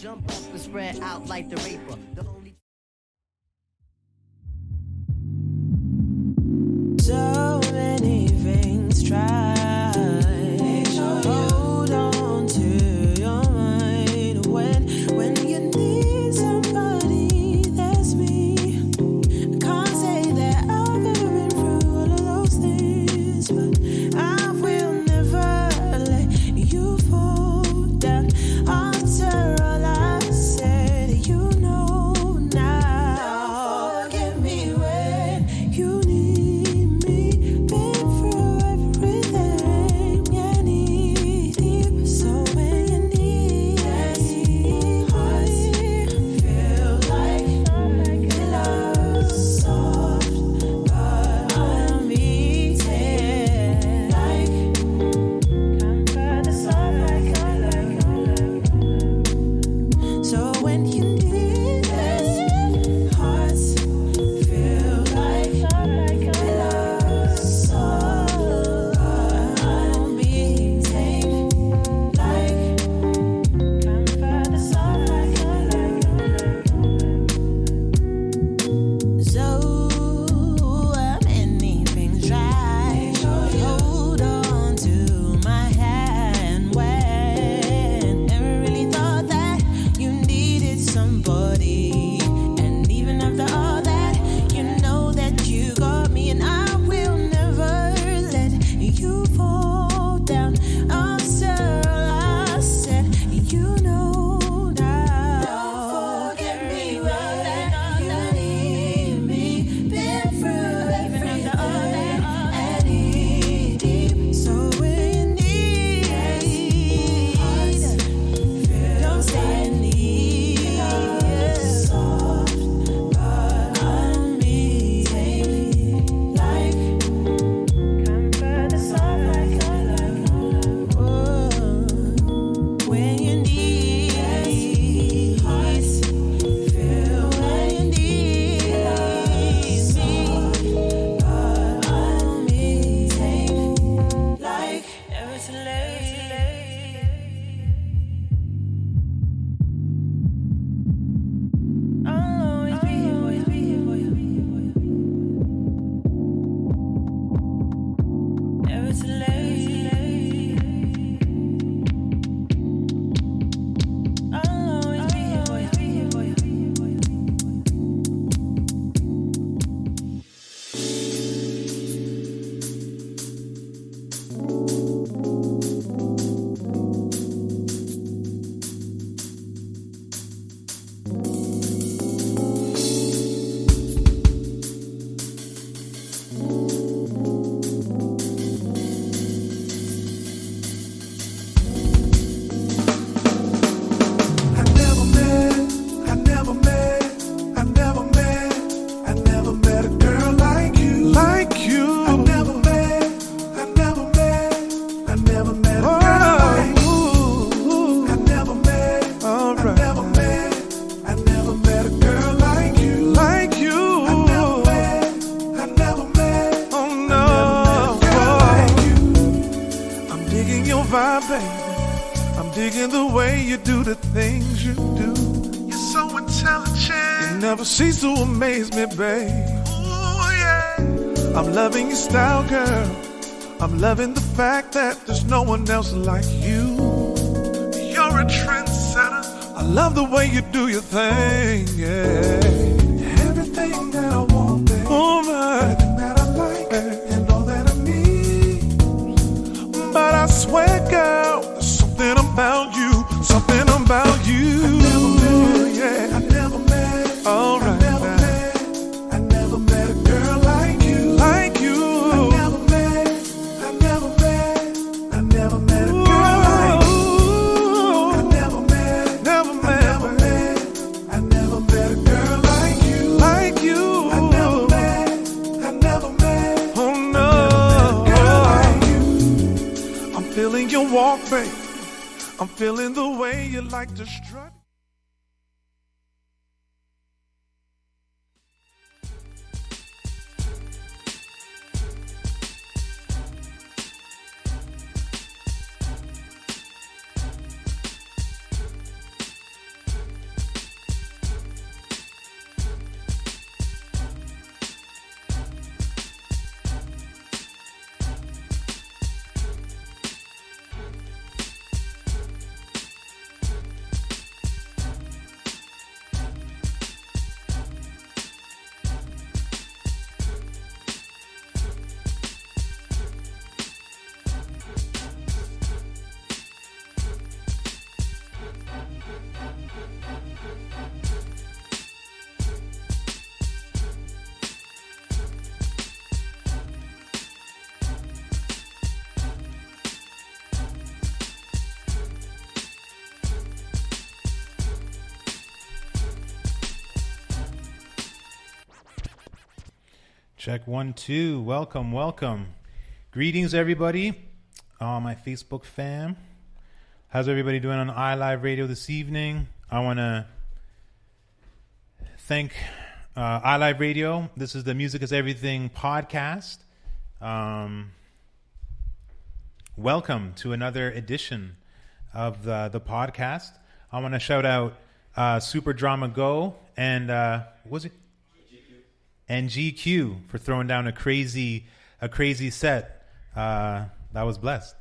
jump up and spread out like the raper. The only so many things try. Hold on to your mind when you need somebody. That's me. I can't say that I've ever been through all of those things, but I will never let you fall down. After all I said, you know now. Don't forget me when you need me. Been through everything you need. So when you need heart, feel like love soft, but I'm beating like comfort the soft like so when you need hearts, feel like love soft, but I'm beating like comfort the soft like so many things right. Hold on to my hand when never really thought that you needed somebody. And even after all that, you know that you got me, and I will never let you fall down. After all I said, you know now. Don't forget me when you need me. Been through everything and deep. So when you need don't say you need soft, but I'm beating like comfort the soft like when you need hearts, feel when you need me, but I'm beating like never too late. I'll always be here for you. Never too late. I'll always be here for you. Never cease to amaze me, babe. Ooh, yeah. I'm loving your style, girl. I'm loving the fact that there's no one else like you. You're a trendsetter. I love the way you do your thing, yeah. Everything that I want, babe. Oh, my. Everything that I like, and all that I need. But I swear, girl, there's something about you. Something about you. I never met. All right. I never met a girl like you. Like you. I never met a girl like you. I never met a girl like you. Like you. I never met. Oh no. A girl like you. I'm feeling your walk, babe. I'm feeling the way you like to strut. Check 1, 2. Welcome, welcome. Greetings, everybody. My Facebook fam. How's everybody doing on iLive Radio this evening? I want to thank iLive Radio. This is the Music is Everything podcast. Welcome to another edition of the podcast. I want to shout out Super Drama Go and was it? And GQ for throwing down a crazy set. That was blessed.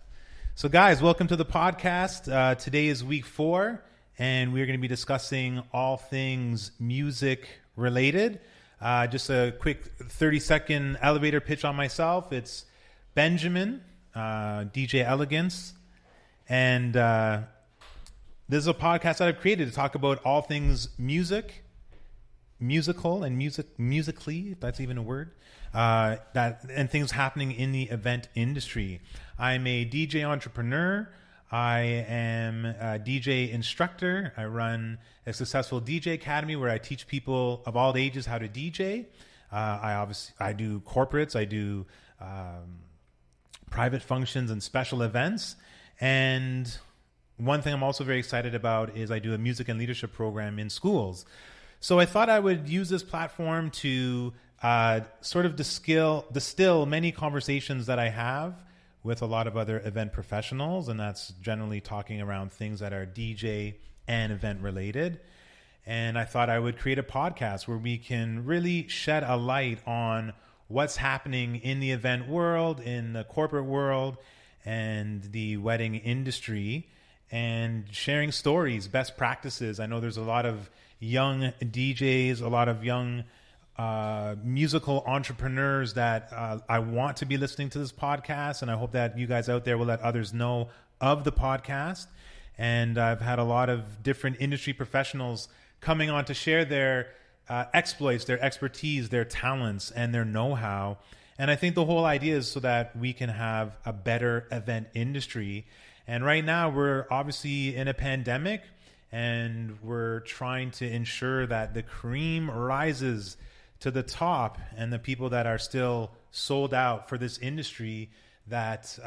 So guys, welcome to the podcast. Today is week 4, and we're going to be discussing all things music related. Just a quick 30-second elevator pitch on myself. It's Benjamin, DJ Elegance, and this is a podcast that I've created to talk about all things musical and musically, if that's even a word, and things happening in the event industry. I'm a DJ entrepreneur. I am a DJ instructor. I run a successful DJ academy where I teach people of all ages how to DJ. I do corporates. I do private functions and special events. And one thing I'm also very excited about is I do a music and leadership program in schools. So I thought I would use this platform to sort of distill many conversations that I have with a lot of other event professionals, and that's generally talking around things that are DJ and event related. And I thought I would create a podcast where we can really shed a light on what's happening in the event world, in the corporate world, and the wedding industry, and sharing stories, best practices. I know there's a lot of young DJs, a lot of young musical entrepreneurs that I want to be listening to this podcast, and I hope that you guys out there will let others know of the podcast. And I've had a lot of different industry professionals coming on to share their exploits, their expertise, their talents, and their know-how. And I think the whole idea is so that we can have a better event industry. And right now we're obviously in a pandemic, and we're trying to ensure that the cream rises to the top, and the people that are still sold out for this industry, that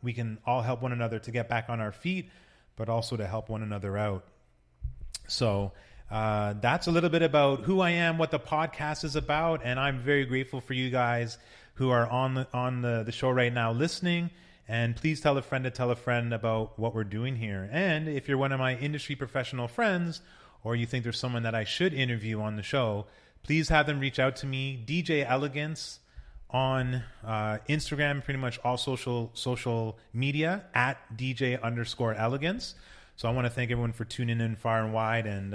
we can all help one another to get back on our feet, but also to help one another out. So that's a little bit about who I am, what the podcast is about, and I'm very grateful for you guys who are on the show right now listening. And please tell a friend to tell a friend about what we're doing here. And if you're one of my industry professional friends, or you think there's someone that I should interview on the show, please have them reach out to me, DJ Elegance, on Instagram, pretty much all social media, at DJ_Elegance. So I want to thank everyone for tuning in far and wide. And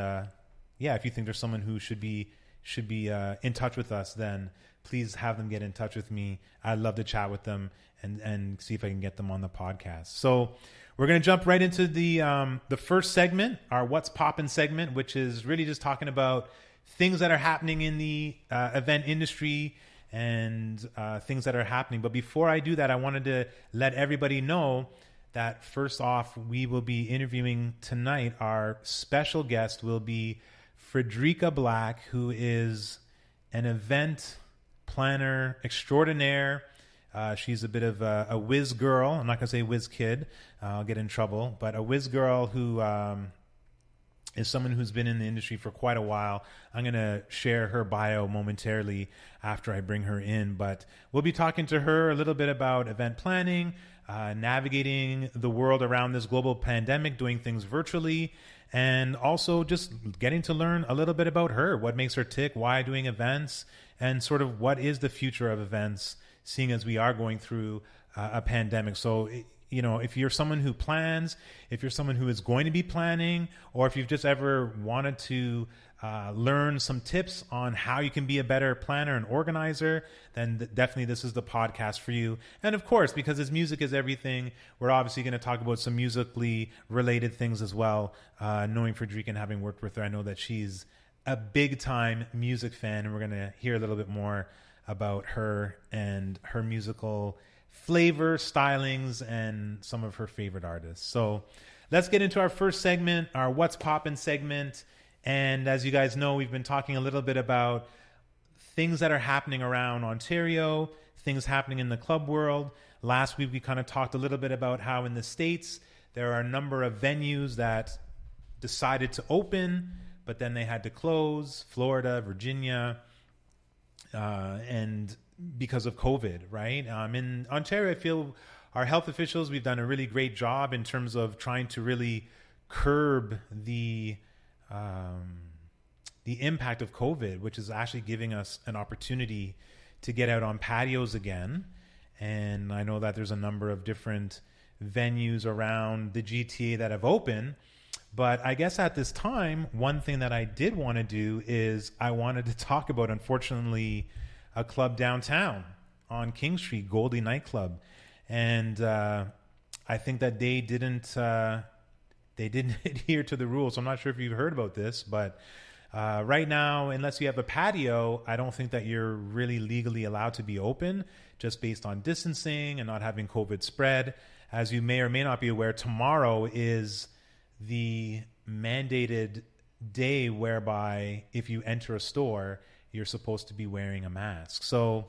if you think there's someone who should be in touch with us, then please have them get in touch with me. I'd love to chat with them and see if I can get them on the podcast. So we're going to jump right into the first segment, our What's Poppin' segment, which is really just talking about things that are happening in the event industry and things that are happening. But before I do that, I wanted to let everybody know that first off, we will be interviewing tonight. Our special guest will be Frederica Black, who is an event planner extraordinaire. She's a bit of a whiz girl. I'm not going to say whiz kid. I'll get in trouble. But a whiz girl who is someone who's been in the industry for quite a while. I'm going to share her bio momentarily after I bring her in. But we'll be talking to her a little bit about event planning, navigating the world around this global pandemic, doing things virtually, and also just getting to learn a little bit about her, what makes her tick, why doing events, and sort of what is the future of events, seeing as we are going through a pandemic. So, if you're someone who plans, if you're someone who is going to be planning, or if you've just ever wanted to learn some tips on how you can be a better planner and organizer, then definitely this is the podcast for you. And of course, because his music is everything, we're obviously going to talk about some musically related things as well. Knowing Frederica and having worked with her, I know that she's a big time music fan, and we're going to hear a little bit more about her and her musical flavor, stylings, and some of her favorite artists. So let's get into our first segment, our What's Poppin' segment. And as you guys know, we've been talking a little bit about things that are happening around Ontario, things happening in the club world. Last week, we kind of talked a little bit about how in the States, there are a number of venues that decided to open, but then they had to close. Florida, Virginia, and because of COVID, right? In Ontario, I feel our health officials, we've done a really great job in terms of trying to really curb the impact of COVID, which is actually giving us an opportunity to get out on patios again. And I know that there's a number of different venues around the GTA that have opened. But I guess at this time, one thing that I did want to do is I wanted to talk about, unfortunately, a club downtown on King Street, Goldie Nightclub. And I think that they didn't adhere to the rules. I'm not sure if you've heard about this, but right now, unless you have a patio, I don't think that you're really legally allowed to be open, just based on distancing and not having COVID spread. As you may or may not be aware, tomorrow is the mandated day whereby if you enter a store, you're supposed to be wearing a mask. So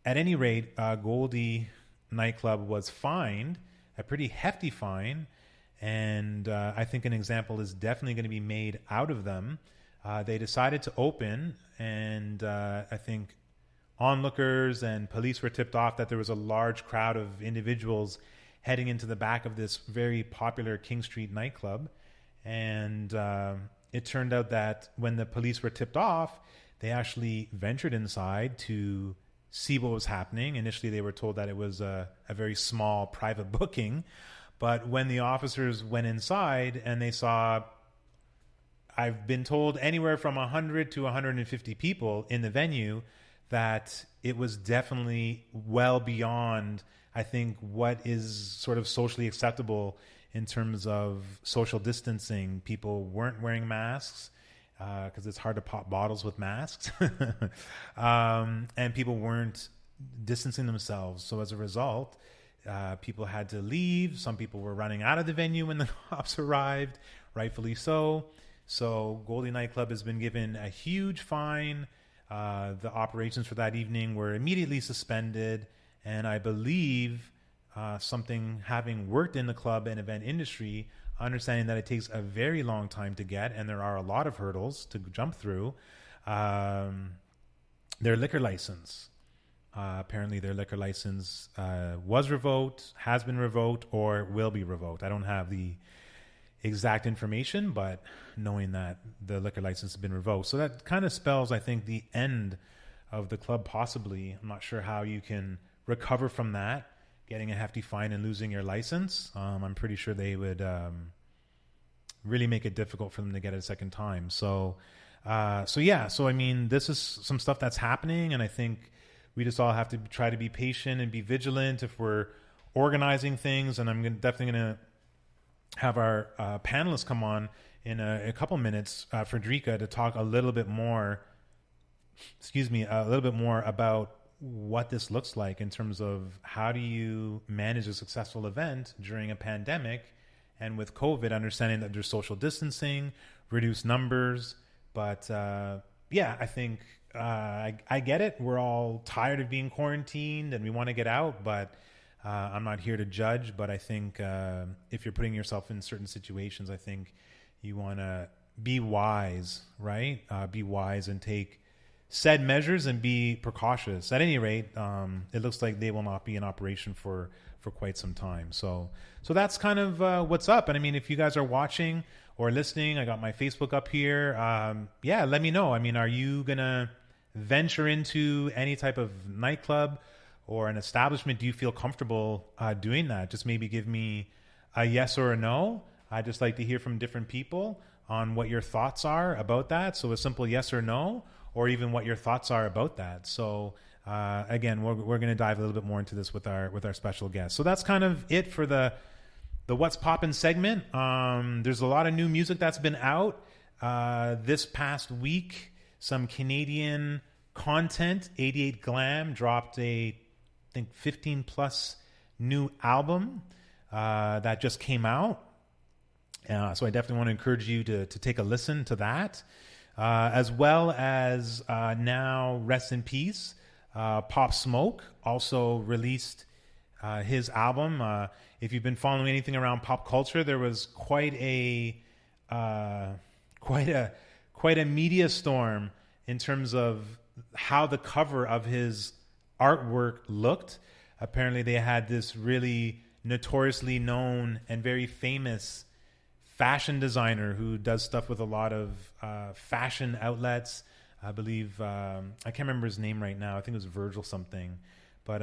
at any rate, Goldie Nightclub was fined, a pretty hefty fine. And I think an example is definitely going to be made out of them. They decided to open, and I think onlookers and police were tipped off that there was a large crowd of individuals heading into the back of this very popular King Street nightclub. And it turned out that when the police were tipped off, they actually ventured inside to see what was happening. Initially, they were told that it was a very small private booking. But when the officers went inside and they saw, I've been told, anywhere from 100 to 150 people in the venue, that it was definitely well beyond, I think, what is sort of socially acceptable in terms of social distancing. People weren't wearing masks because it's hard to pop bottles with masks. And people weren't distancing themselves. So as a result, people had to leave. Some people were running out of the venue when the cops arrived, rightfully so. So Goldie Nightclub has been given a huge fine. The operations for that evening were immediately suspended. And I believe something, having worked in the club and event industry, understanding that it takes a very long time to get, and there are a lot of hurdles to jump through, their liquor license. Apparently their liquor license was revoked, has been revoked, or will be revoked. I don't have the exact information, but knowing that the liquor license has been revoked. So that kind of spells, I think, the end of the club possibly. I'm not sure how you can recover from that, getting a hefty fine and losing your license. I'm pretty sure they would really make it difficult for them to get it a second time. So I mean, this is some stuff that's happening, and I think we just all have to try to be patient and be vigilant if we're organizing things. And I'm definitely going to have our panelists come on in a couple minutes, Frederica, to talk a little bit more about what this looks like in terms of how do you manage a successful event during a pandemic, and with COVID, understanding that there's social distancing, reduced numbers. But I think I get it. We're all tired of being quarantined and we want to get out, but I'm not here to judge. But I think if you're putting yourself in certain situations, I think you want to be wise, right? Be wise and take said measures and be precautious. At any rate, it looks like they will not be in operation for quite some time. So that's kind of what's up. And I mean, if you guys are watching or listening, I got my Facebook up here. Let me know. I mean, are you going to venture into any type of nightclub or an establishment, do you feel comfortable doing that? Just maybe give me a yes or a no. I just like to hear from different people on what your thoughts are about that. So a simple yes or no, or even what your thoughts are about that. So again, we're going to dive a little bit more into this with our special guest. So that's kind of it for the What's Poppin' segment. There's a lot of new music that's been out this past week. Some Canadian content. 88 Glam dropped I think 15 plus new album that just came out. So I definitely want to encourage you to take a listen to that, as well as now, rest in peace, Pop Smoke also released his album. If you've been following anything around pop culture, there was quite a media storm in terms of how the cover of his artwork looked. Apparently, they had this really notoriously known and very famous fashion designer who does stuff with a lot of fashion outlets. I believe, I can't remember his name right now. I think it was Virgil something. But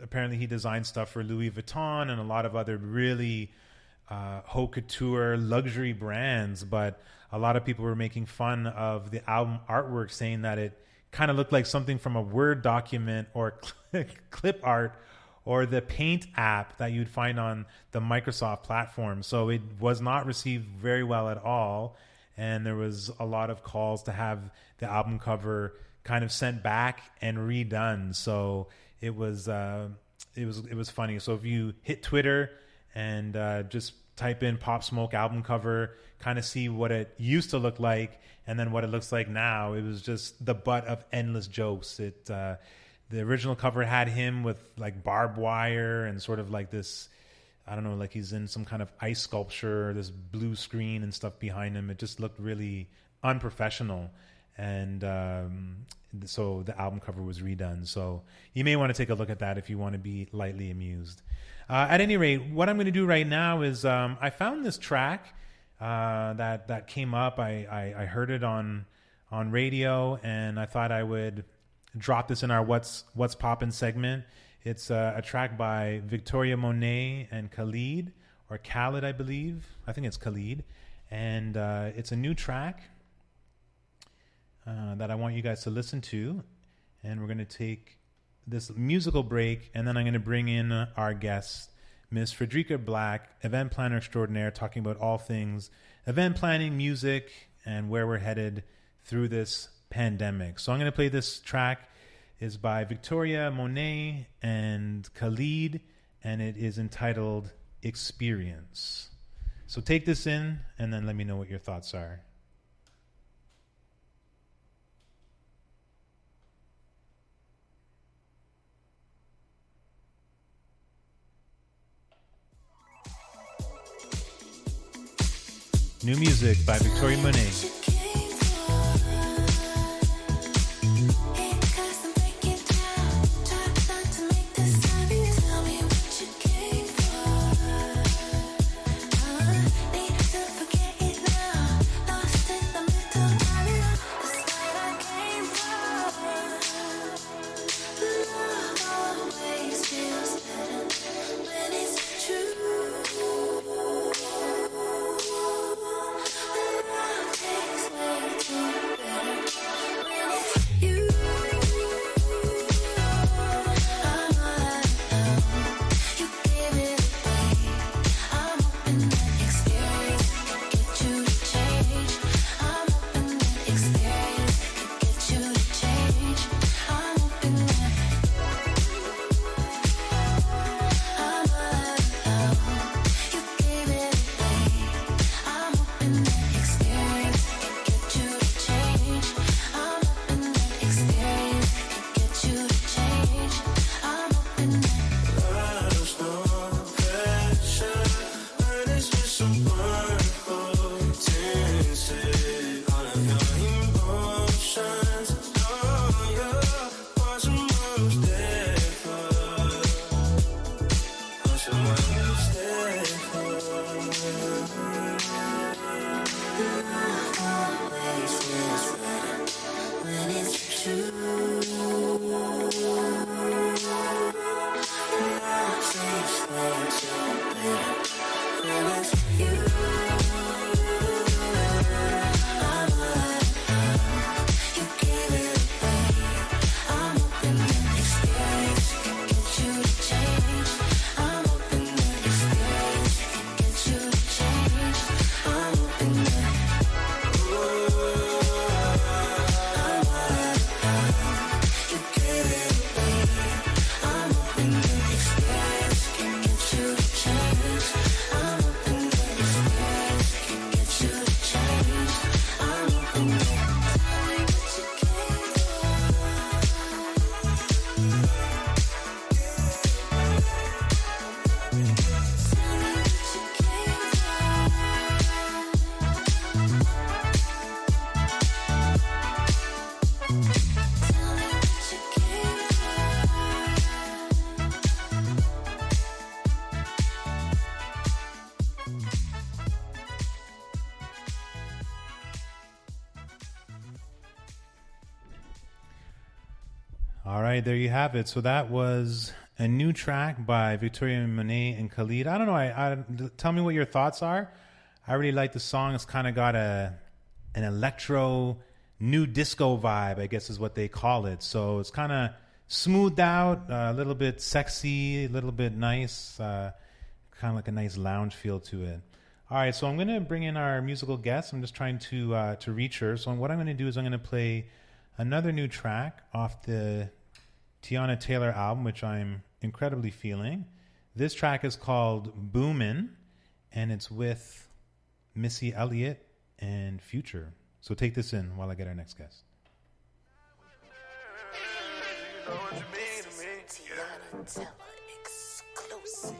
apparently he designed stuff for Louis Vuitton and a lot of other really haute couture luxury brands. But a lot of people were making fun of the album artwork, saying that it kind of looked like something from a Word document or clip art or the Paint app that you'd find on the Microsoft platform. So it was not received very well at all. And there was a lot of calls to have the album cover kind of sent back and redone. So it was funny. So if you hit Twitter and just type in Pop Smoke album cover, kind of see what it used to look like and then what it looks like now, it was just the butt of endless jokes. The original cover had him with like barbed wire and sort of like this, I don't know, like he's in some kind of ice sculpture, this blue screen and stuff behind him. It just looked really unprofessional. And so the album cover was redone. So you may want to take a look at that if you want to be lightly amused. At any rate, what I'm going to do right now is I found this track that came up. I heard it on radio, and I thought I would drop this in our What's Poppin' segment. It's a track by Victoria Monet and Khalid, or Khalid, I believe. I think it's Khalid. And it's a new track that I want you guys to listen to. And we're going to take this musical break, and then I'm going to bring in our guest, Miss Frederica Black, event planner extraordinaire, talking about all things event planning, music, and where we're headed through this pandemic. So I'm going to play this track. It's by Victoria Monet and Khalid, and it is entitled Experience. So take this in, and then let me know what your thoughts are. New music by Victoria Monet. Take All right, there you have it. So that was a new track by Victoria Monet and Khalid. I don't know. I tell me what your thoughts are. I really like the song. It's kind of got an electro new disco vibe, I guess is what they call it. So it's kind of smoothed out, a little bit sexy, a little bit nice, kind of like a nice lounge feel to it. All right, so I'm going to bring in our musical guest. I'm just trying to reach her. So what I'm going to do is I'm going to play another new track off the Tiana Taylor album, which I'm incredibly feeling. This track is called Boomin', and it's with Missy Elliott and Future. So take this in while I get our next guest. You know what you mean to me. Tiana Taylor exclusive.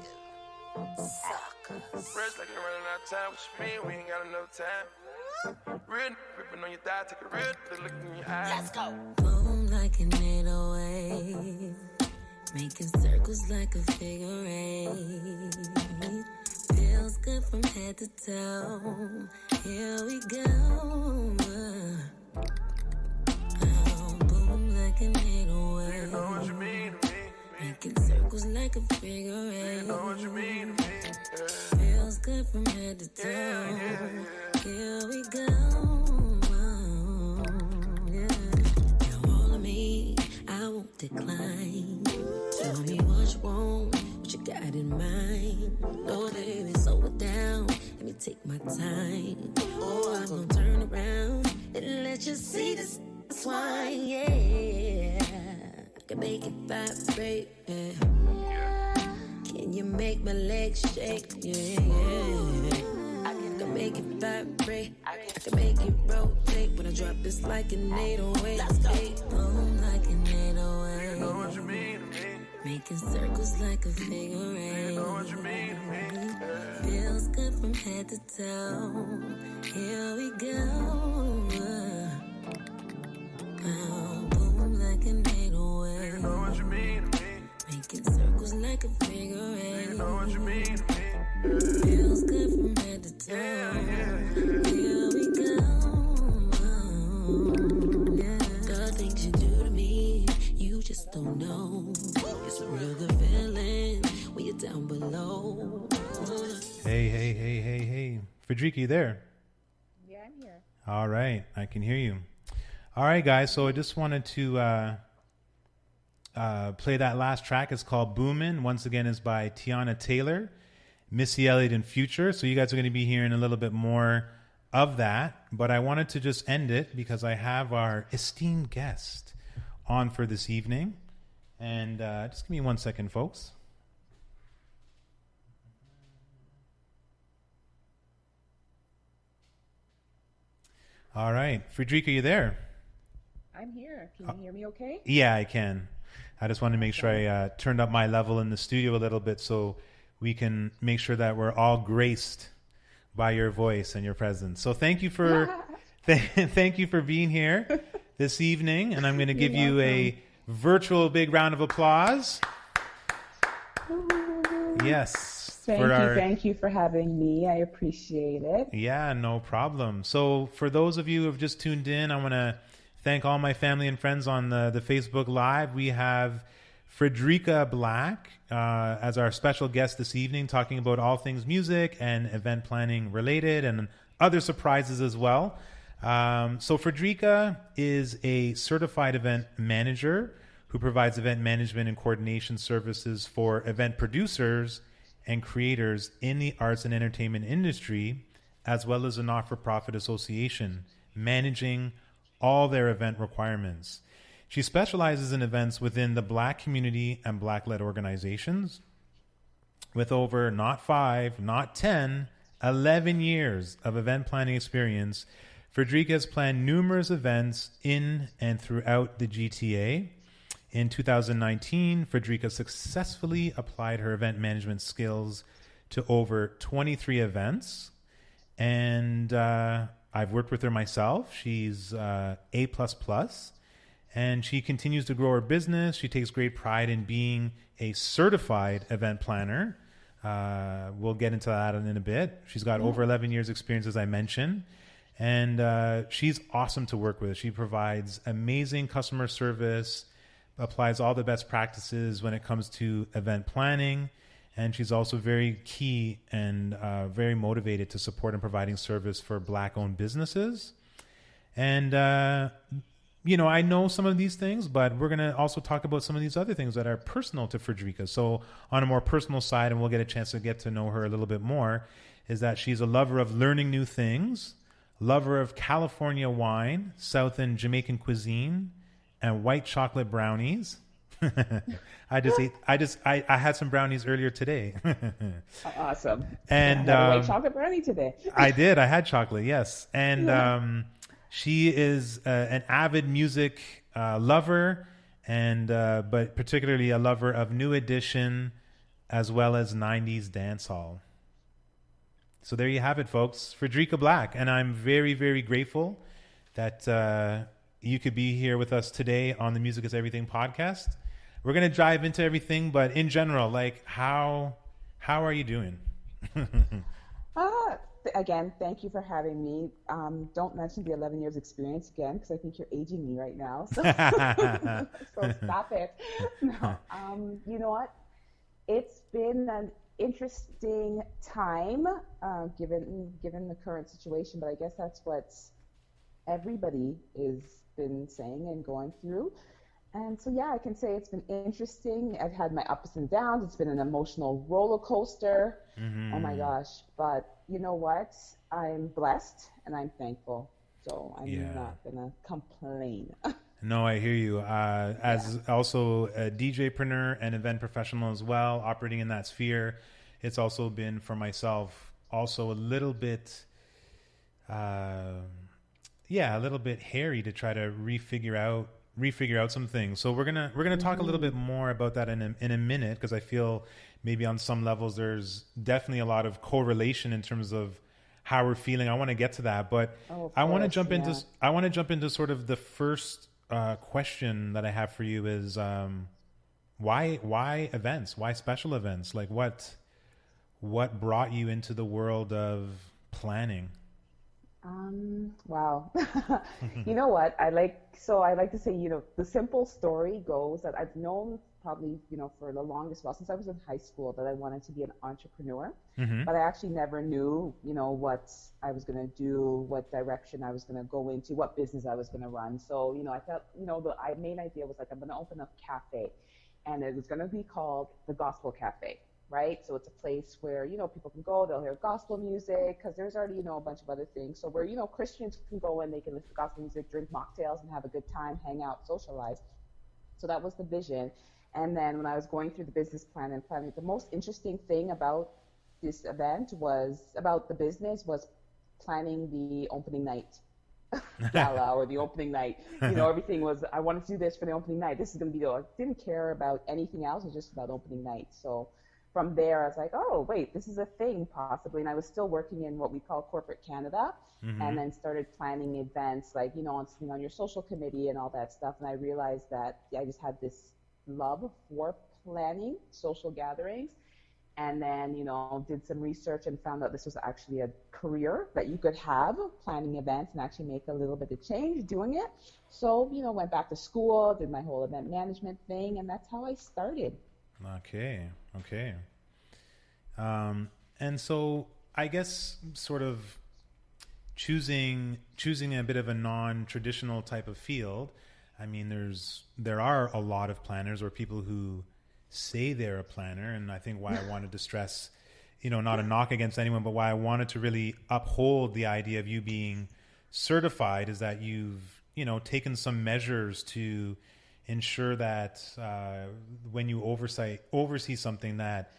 Suckers. Fresh like you're running out of time. What you mean? We ain't got enough time. Real gripping on your thigh. Take a real look in your eyes. Let's go. Boom like an 808. Making circles like a figure eight. Feels good from head to toe. Here we go. Oh, boom like an 808. You know what you mean to me. Making circles like a figure eight. You know what you mean to me. Feels good from head to toe. Here we go. Yeah. Now all of me, I won't decline. Tell me what you want, what you got in mind. No, baby, slow it down. Let me take my time. Oh, I'm gonna turn around and let you see this swine. Yeah, I can make it vibrate. Yeah. Can you make my legs shake? Yeah. I can make it vibrate. I can make it rotate. When I drop, it's like an 808. Let's go. Boom like an 808. You know what you mean to me. Making circles like a figure eight. You know what you mean to me. Feels good from head to toe. Here we go. Oh, boom like an 808. You know what you mean to me. Making circles like a figure eight. You know what you mean to me. Feels good from head to toe. Here we go. Yeah. The things you do to me, you just don't know. It's real good feeling when you're down below. Hey. Frederica, you there? Yeah, I'm here. All right, I can hear you. All right, guys, so I just wanted to play that last track. It's called Boomin'. Once again, is by Tiana Taylor, Missy Elliott, and Future. So you guys are going to be hearing a little bit more of that. But I wanted to just end it because I have our esteemed guest on for this evening. And just give me 1 second, folks. All right. Frederica, you there? I'm here. Can you hear me okay? Yeah, I can. I just wanted to make sure I turned up my level in the studio a little bit so we can make sure that we're all graced by your voice and your presence. So thank you for thank you for being here this evening, and I'm going to give you a virtual big round of applause. Yes. Thank you for having me. I appreciate it. Yeah, no problem. So for those of you who have just tuned in, I want to thank all my family and friends on the Facebook Live. We have Frederica Black as our special guest this evening, talking about all things music and event planning related and other surprises as well. So Frederica is a certified event manager who provides event management and coordination services for event producers and creators in the arts and entertainment industry, as well as a not-for-profit association, managing all their event requirements. She specializes in events within the Black community and Black-led organizations. With over not 5, not 10, 11 years of event planning experience, Frederica has planned numerous events in and throughout the GTA. In 2019, Frederica successfully applied her event management skills to over 23 events. And I've worked with her myself. She's A++. And she continues to grow her business. She takes great pride in being a certified event planner. We'll get into that in a bit. She's got over 11 years experience, as I mentioned. And she's awesome to work with. She provides amazing customer service, applies all the best practices when it comes to event planning. And she's also very key and very motivated to support and providing service for Black-owned businesses. And, I know some of these things, but we're going to also talk about some of these other things that are personal to Frederica. So on a more personal side, and we'll get a chance to get to know her a little bit more, is that she's a lover of learning new things, lover of California wine, South and Jamaican cuisine, and white chocolate brownies. I had some brownies earlier today. Awesome. And I had a white chocolate brownie today. I had chocolate, yes. And she is an avid music lover, and but particularly a lover of New Edition as well as 90s dancehall. So there you have it, folks. Frederica Black. And I'm very, very grateful that you could be here with us today on the Music is Everything podcast. We're going to dive into everything, but in general, like how are you doing? Again, thank you for having me. Don't mention the 11 years experience again, because I think you're aging me right now. So, so stop it. No. You know what? It's been an interesting time, given the current situation, but I guess that's what everybody has been saying and going through. And so, yeah, I can say it's been interesting. I've had my ups and downs. It's been an emotional roller coaster. Mm-hmm. Oh, my gosh. But you know what? I'm blessed and I'm thankful. So I'm not going to complain. No, I hear you. As also a DJpreneur and event professional as well, operating in that sphere, it's also been for myself also a little bit, a little bit hairy to try to refigure out some things. So we're gonna talk a little bit more about that in a minute, because I feel maybe on some levels there's definitely a lot of correlation in terms of how we're feeling. I want to get to that, but I want to jump into sort of the first question that I have for you is why events? Why special events? Like what brought you into the world of planning? Wow. You know what? I like to say, the simple story goes that I've known probably, for the longest while, since I was in high school, that I wanted to be an entrepreneur, but I actually never knew, what I was going to do, what direction I was going to go into, what business I was going to run. So, I thought, the main idea was like, I'm going to open a cafe, and it was going to be called the Gospel Cafe. Right? So it's a place where, people can go, they'll hear gospel music, because there's already, a bunch of other things. So where, Christians can go and they can listen to gospel music, drink mocktails, and have a good time, hang out, socialize. So that was the vision. And then when I was going through the business plan and planning, the most interesting thing about this event about the business was planning the opening night. Gala or the opening night. Everything was, I wanted to do this for the opening night. This is going to be I didn't care about anything else. It was just about opening night. So from there, I was like, oh, wait, this is a thing possibly. And I was still working in what we call corporate Canada, and then started planning events like, on your social committee and all that stuff. And I realized that I just had this love for planning social gatherings. And then, did some research and found out this was actually a career that you could have, planning events and actually make a little bit of change doing it. So, went back to school, did my whole event management thing, and that's how I started. Okay. And so I guess sort of choosing a bit of a non-traditional type of field. I mean, there are a lot of planners or people who say they're a planner, and I think why I wanted to stress, not a knock against anyone, but why I wanted to really uphold the idea of you being certified is that you've, taken some measures to ensure that when you oversee something, that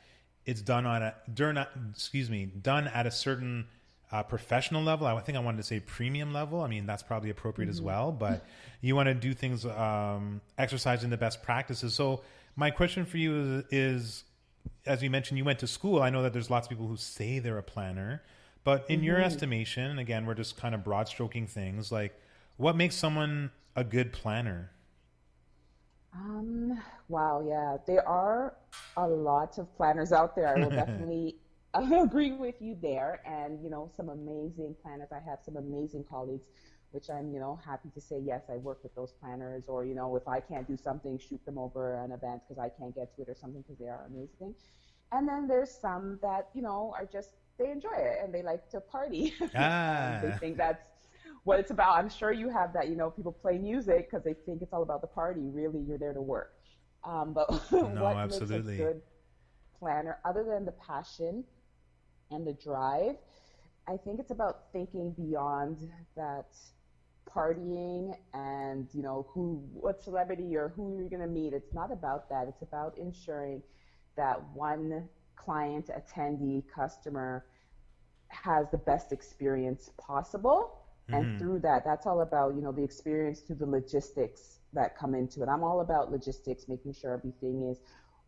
it's done at a certain professional level. I think I wanted to say premium level. I mean, that's probably appropriate as well, but you want to do things exercising the best practices. So my question for you is, as you mentioned, you went to school. I know that there's lots of people who say they're a planner, but in your estimation, and again, we're just kind of broad stroking things, like what makes someone a good planner? Wow, yeah. There are a lot of planners out there. I will definitely agree with you there. And, some amazing planners. I have some amazing colleagues which I'm, happy to say, yes, I work with those planners, or, if I can't do something, shoot them over an event because I can't get to it or something, because they are amazing. And then there's some that, are just, they enjoy it and they like to party. And they think that's what it's about. I'm sure you have that, people play music because they think it's all about the party. Really, you're there to work. But No, what absolutely. makes a good planner, other than the passion and the drive, I think it's about thinking beyond that partying and, what celebrity or who you're going to meet. It's not about that. It's about ensuring that one client, attendee, customer has the best experience possible. And through that, that's all about, the experience through the logistics that come into it. I'm all about logistics, making sure everything is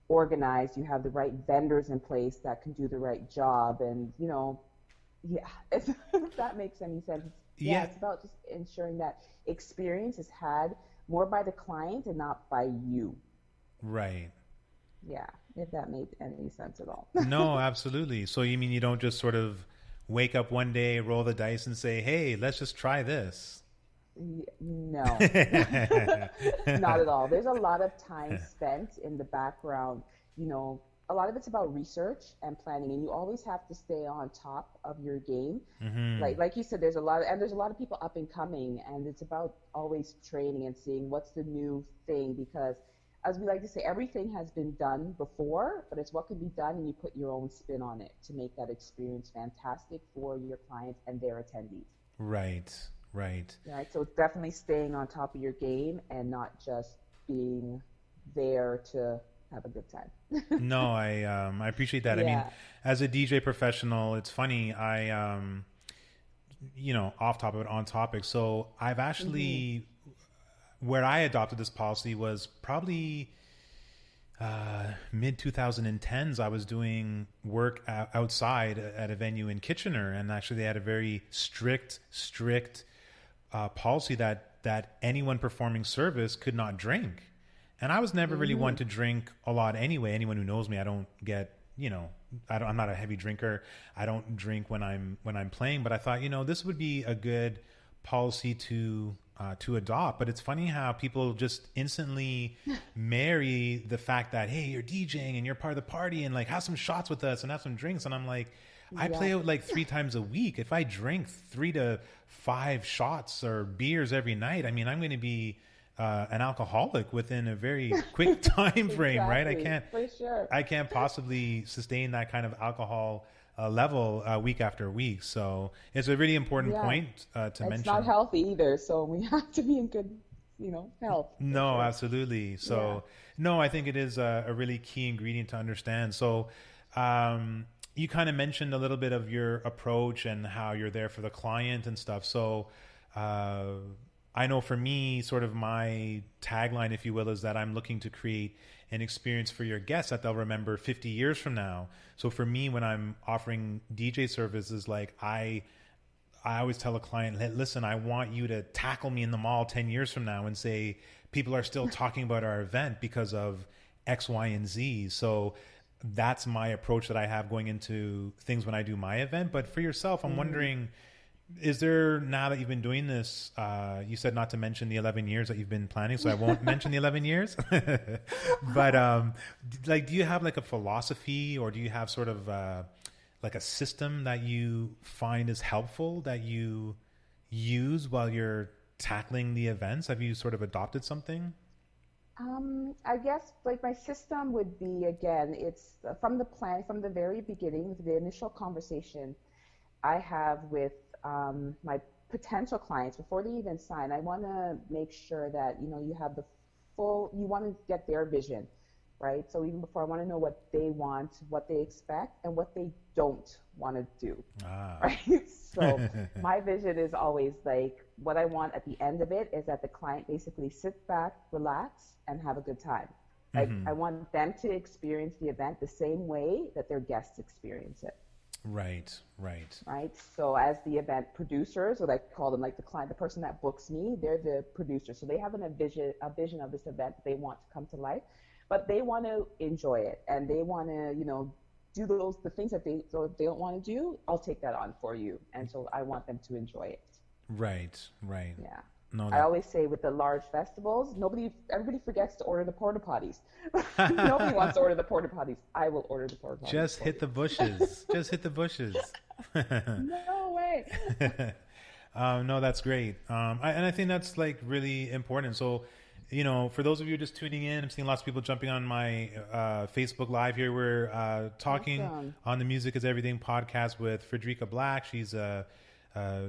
organized. You have the right vendors in place that can do the right job. And, if that makes any sense. It's about just ensuring that experience is had more by the client and not by you. Right. Yeah, if that made any sense at all. No, absolutely. So you mean you don't just sort of wake up one day, roll the dice, and say, "Hey, let's just try this"? No, not at all. There's a lot of time spent in the background. A lot of it's about research and planning, and you always have to stay on top of your game. Like you said, there's a lot of people up and coming, and it's about always training and seeing what's the new thing, because as we like to say, everything has been done before, but it's what can be done, and you put your own spin on it to make that experience fantastic for your clients and their attendees. Right. So it's definitely staying on top of your game and not just being there to have a good time. No, I appreciate that. Yeah. I mean, as a DJ professional, it's funny. I, off topic, on topic. So I've actually, where I adopted this policy was probably mid 2010s. I was doing work outside at a venue in Kitchener, and actually they had a very strict policy that anyone performing service could not drink. And I was never really one to drink a lot anyway. Anyone who knows me, I don't get, I'm not a heavy drinker. I don't drink when I'm playing. But I thought, this would be a good policy to adopt. But it's funny how people just instantly marry the fact that, hey, you're DJing and you're part of the party, and like have some shots with us and have some drinks. And I'm like, I play out like 3 times a week. If I drink 3 to 5 shots or beers every night, I mean, I'm going to be an alcoholic within a very quick time frame, right? I can't possibly sustain that kind of alcohol level week after week. So it's a really important point to mention. It's not healthy either, so we have to be in good, health. No, sure. Absolutely. So no, I think it is a really key ingredient to understand. So you kind of mentioned a little bit of your approach and how you're there for the client and stuff. So I know for me, sort of my tagline, if you will, is that I'm looking to create an experience for your guests that they'll remember 50 years from now. So for me, when I'm offering DJ services, like I always tell a client, listen, I want you to tackle me in the mall 10 years from now and say, people are still talking about our event because of X, Y, and Z. So that's my approach that I have going into things when I do my event. But for yourself, I'm wondering, is there, now that you've been doing this, you said not to mention the 11 years that you've been planning, so I won't mention the 11 years. But do you have like a philosophy, or do you have sort of like a system that you find is helpful that you use while you're tackling the events? Have you sort of adopted something? I guess like my system would be, again, it's from the very beginning, the initial conversation I have with my potential clients before they even sign. I want to make sure that, you have you want to get their vision, right? So even before, I want to know what they want, what they expect, and what they don't want to do, right? So my vision is always like, what I want at the end of it is that the client basically sits back, relax, and have a good time. Like I want them to experience the event the same way that their guests experience it. Right. So as the event producers, or I call them like the client, the person that books me, they're the producer. So they have a vision of this event that they want to come to life, but they want to enjoy it, and they want to, do the things that they don't want to do. I'll take that on for you, and so I want them to enjoy it. Right. Yeah. No, I always say with the large festivals, everybody forgets to order the porta potties. Nobody wants to order the porta potties. I will order the porta potties. just hit the bushes. Just hit the bushes. No way. No, that's great. And I think that's like really important. So, for those of you just tuning in, I'm seeing lots of people jumping on my Facebook Live here. We're talking Awesome. on the Music is Everything podcast with Frederica Black. She's a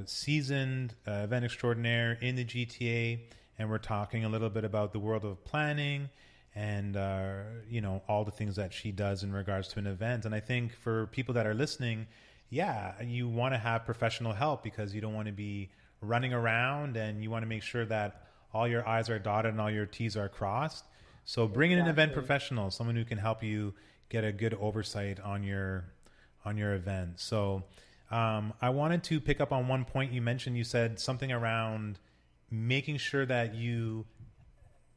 seasoned event extraordinaire in the GTA, and we're talking a little bit about the world of planning and all the things that she does in regards to an event. And I think for people that are listening, you want to have professional help because you don't want to be running around, and you want to make sure that all your I's are dotted and all your T's are crossed. So bring in an event professional, someone who can help you get a good oversight on your event. So I wanted to pick up on one point you mentioned. You said something around making sure that you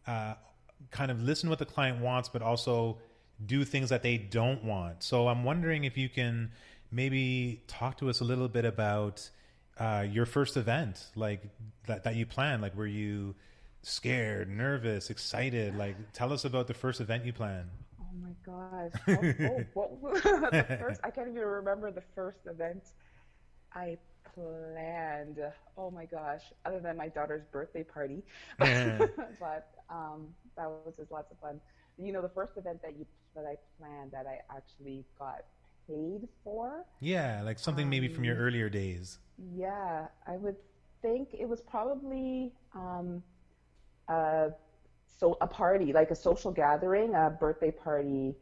kind of listen what the client wants, but also do things that they don't want. So I'm wondering if you can maybe talk to us a little bit about your first event, like that you planned. Like, were you scared, nervous, excited? Like, tell us about the first event you planned. Oh my gosh. I can't even remember the first event I planned. Oh my gosh. Other than my daughter's birthday party. But that was just lots of fun. The first event that I planned that I actually got paid for. Yeah, like something maybe from your earlier days. Yeah, I would think it was probably a party, like a social gathering, a birthday party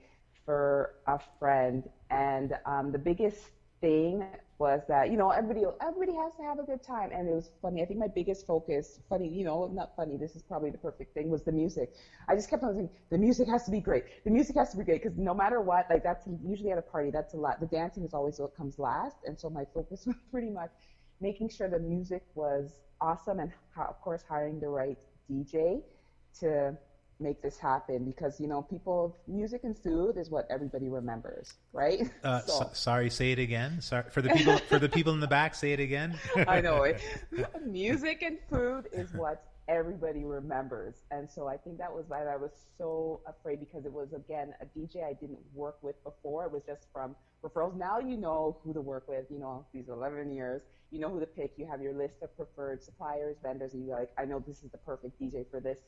for a friend. And the biggest thing was that, everybody has to have a good time. And it was funny. I think my biggest focus, not funny, this is probably the perfect thing, was the music. I just kept on saying, the music has to be great. The music has to be great. Because no matter what, like that's usually at a party, that's a lot. The dancing is always what comes last. And so my focus was pretty much making sure the music was awesome and, of course, hiring the right DJ to make this happen, because music and food is what everybody remembers, right? Sorry, say it again. Sorry for the people in the back. Say it again. I know it. Music and food is what everybody remembers, and so I think that was why I was so afraid, because it was, again, a DJ I didn't work with before. It was just from referrals. Now you know who to work with. These 11 years, you know who to pick. You have your list of preferred suppliers, vendors, and you're like, I know this is the perfect DJ for this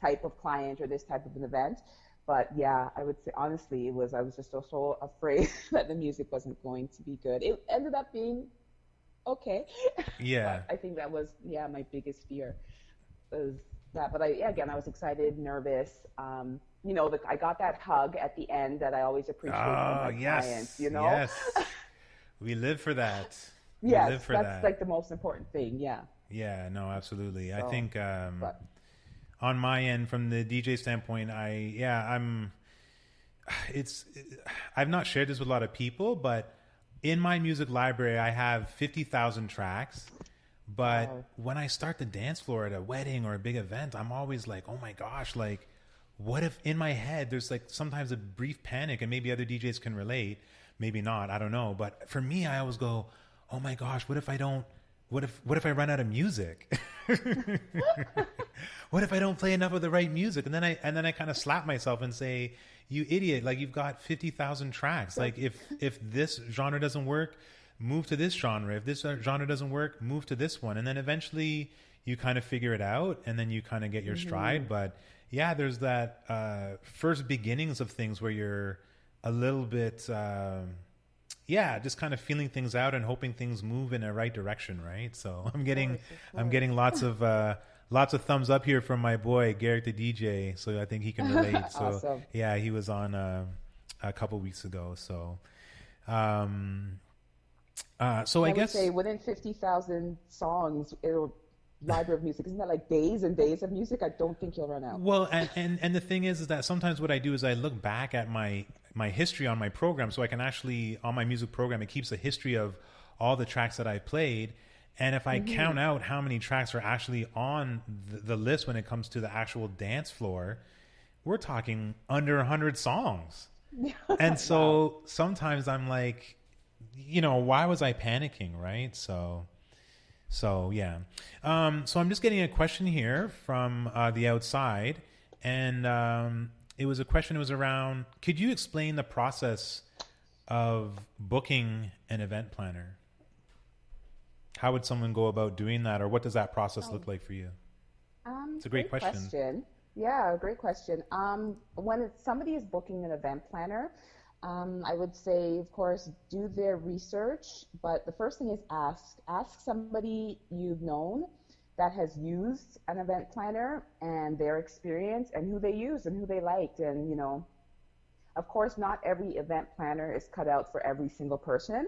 type of client or this type of an event. But yeah, I would say honestly, I was just so afraid that the music wasn't going to be good. It ended up being okay. Yeah. But I think that was my biggest fear was that. But I was excited, nervous. I got that hug at the end that I always appreciate from my clients. Yes. We live for that. Yes, that's like the most important thing. Yeah. Yeah. No, absolutely. So, I think. On my end, from the DJ standpoint, I've not shared this with a lot of people, but in my music library, I have 50,000 tracks. But when I start the dance floor at a wedding or a big event, I'm always like, oh my gosh, like, what if in my head, there's like sometimes a brief panic, and maybe other DJs can relate, maybe not, I don't know. But for me, I always go, oh my gosh, what if I run out of music? What if I don't play enough of the right music? And then I kind of slap myself and say, you idiot, like, you've got 50,000 tracks. Like, if this genre doesn't work, move to this genre. If this genre doesn't work, move to this one. And then eventually you kind of figure it out, and then you kind of get your stride. But yeah, there's that first beginnings of things where you're a little bit just kind of feeling things out and hoping things move in the right direction, right? So I'm getting lots of thumbs up here from my boy Garrick the DJ, so I think he can relate. So awesome. Yeah, he was on a couple weeks ago. So I guess would say within 50,000 songs, library of music, isn't that like days and days of music? I don't think you'll run out. Well, and the thing is that sometimes what I do is I look back at my history on my program, so I can actually, on my music program, it keeps a history of all the tracks that I played. And if I count out how many tracks are actually on the list when it comes to the actual dance floor, we're talking under 100 songs. And so sometimes I'm like, why was I panicking, right? So, So yeah. So I'm just getting a question here from the outside, and it was a question. It was around. Could you explain the process of booking an event planner? How would someone go about doing that, or what does that process look like for you? It's a great question. Yeah, great question. When somebody is booking an event planner, I would say, of course, do their research. But the first thing is ask somebody you've known that has used an event planner and their experience and who they used and who they liked. And, of course, not every event planner is cut out for every single person.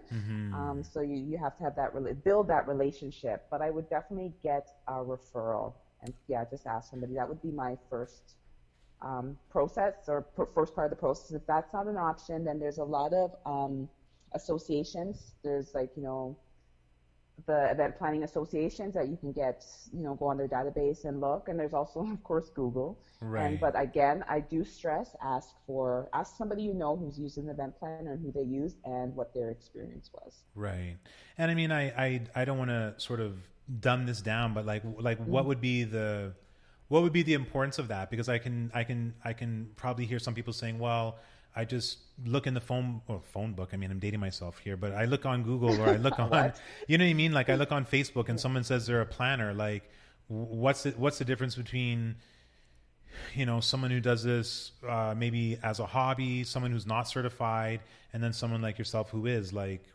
So you have to have build that relationship. But I would definitely get a referral and just ask somebody. That would be my first process or first part of the process. If that's not an option, then there's a lot of associations. There's the event planning associations that you can get, go on their database and look. And there's also, of course, Google. Right. But again, I do stress ask somebody who's used an event planner and who they used and what their experience was. Right. And I mean, I don't want to sort of dumb this down, but what would be the importance of that? Because I can probably hear some people saying, well, I just look in the phone book. I mean, I'm dating myself here, but I look on Google or I look on, you know what I mean? Like I look on Facebook and someone says they're a planner. Like what's the difference between, someone who does this maybe as a hobby, someone who's not certified, and then someone like yourself who is? Like,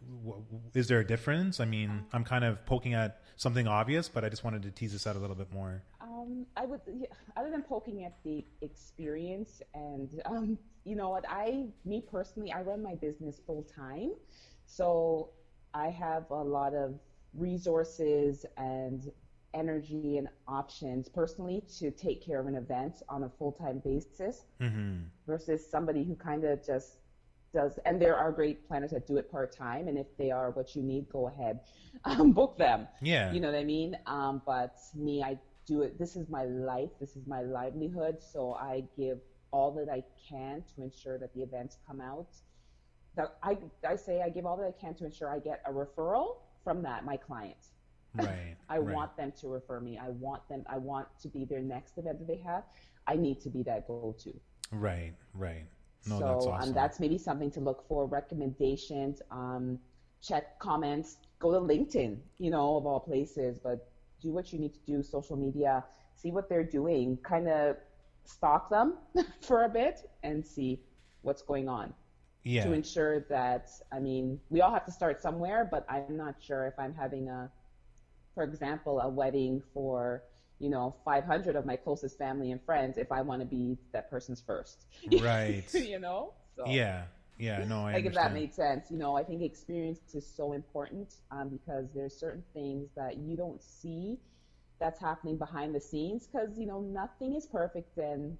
is there a difference? I mean, I'm kind of poking at something obvious, but I just wanted to tease this out a little bit more. I would, other than poking at the experience and, me personally, I run my business full time. So I have a lot of resources and energy and options personally to take care of an event on a full-time basis versus somebody who kind of just does. And there are great planners that do it part-time, and if they are what you need, go ahead, book them. Yeah. You know what I mean? But me, I do it. This is my life. This is my livelihood. So I give all that I can to ensure that the events come out. That I give all that I can to ensure I get a referral from my client. Right. I want them to refer me. I want to be their next event that they have. I need to be that go-to. Right. No, so, that's awesome. That's maybe something to look for. Recommendations, check comments, go to LinkedIn, of all places, but do what you need to do, social media, see what they're doing, kind of stalk them for a bit and see what's going on. Yeah. To ensure that, we all have to start somewhere, but I'm not sure if I'm having for example, a wedding for, 500 of my closest family and friends, if I want to be that person's first. Right. So, Yeah, no, I like understand. if that made sense. I think experience is so important because there's certain things that you don't see that's happening behind the scenes because, nothing is perfect and,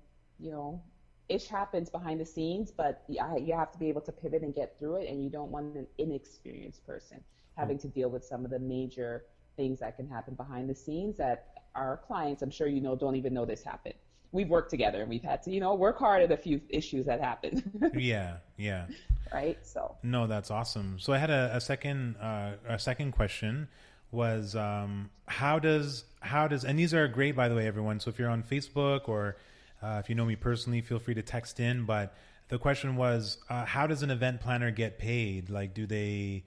ish happens behind the scenes, but you have to be able to pivot and get through it, and you don't want an inexperienced person having to deal with some of the major things that can happen behind the scenes that our clients, I'm sure don't even know this happened. We've worked together and we've had to, work hard at a few issues that happen. Yeah. Right. So. No, that's awesome. So I had a second question was how does and these are great, by the way, everyone. So if you're on Facebook or if you know me personally, feel free to text in. But the question was, how does an event planner get paid? Do they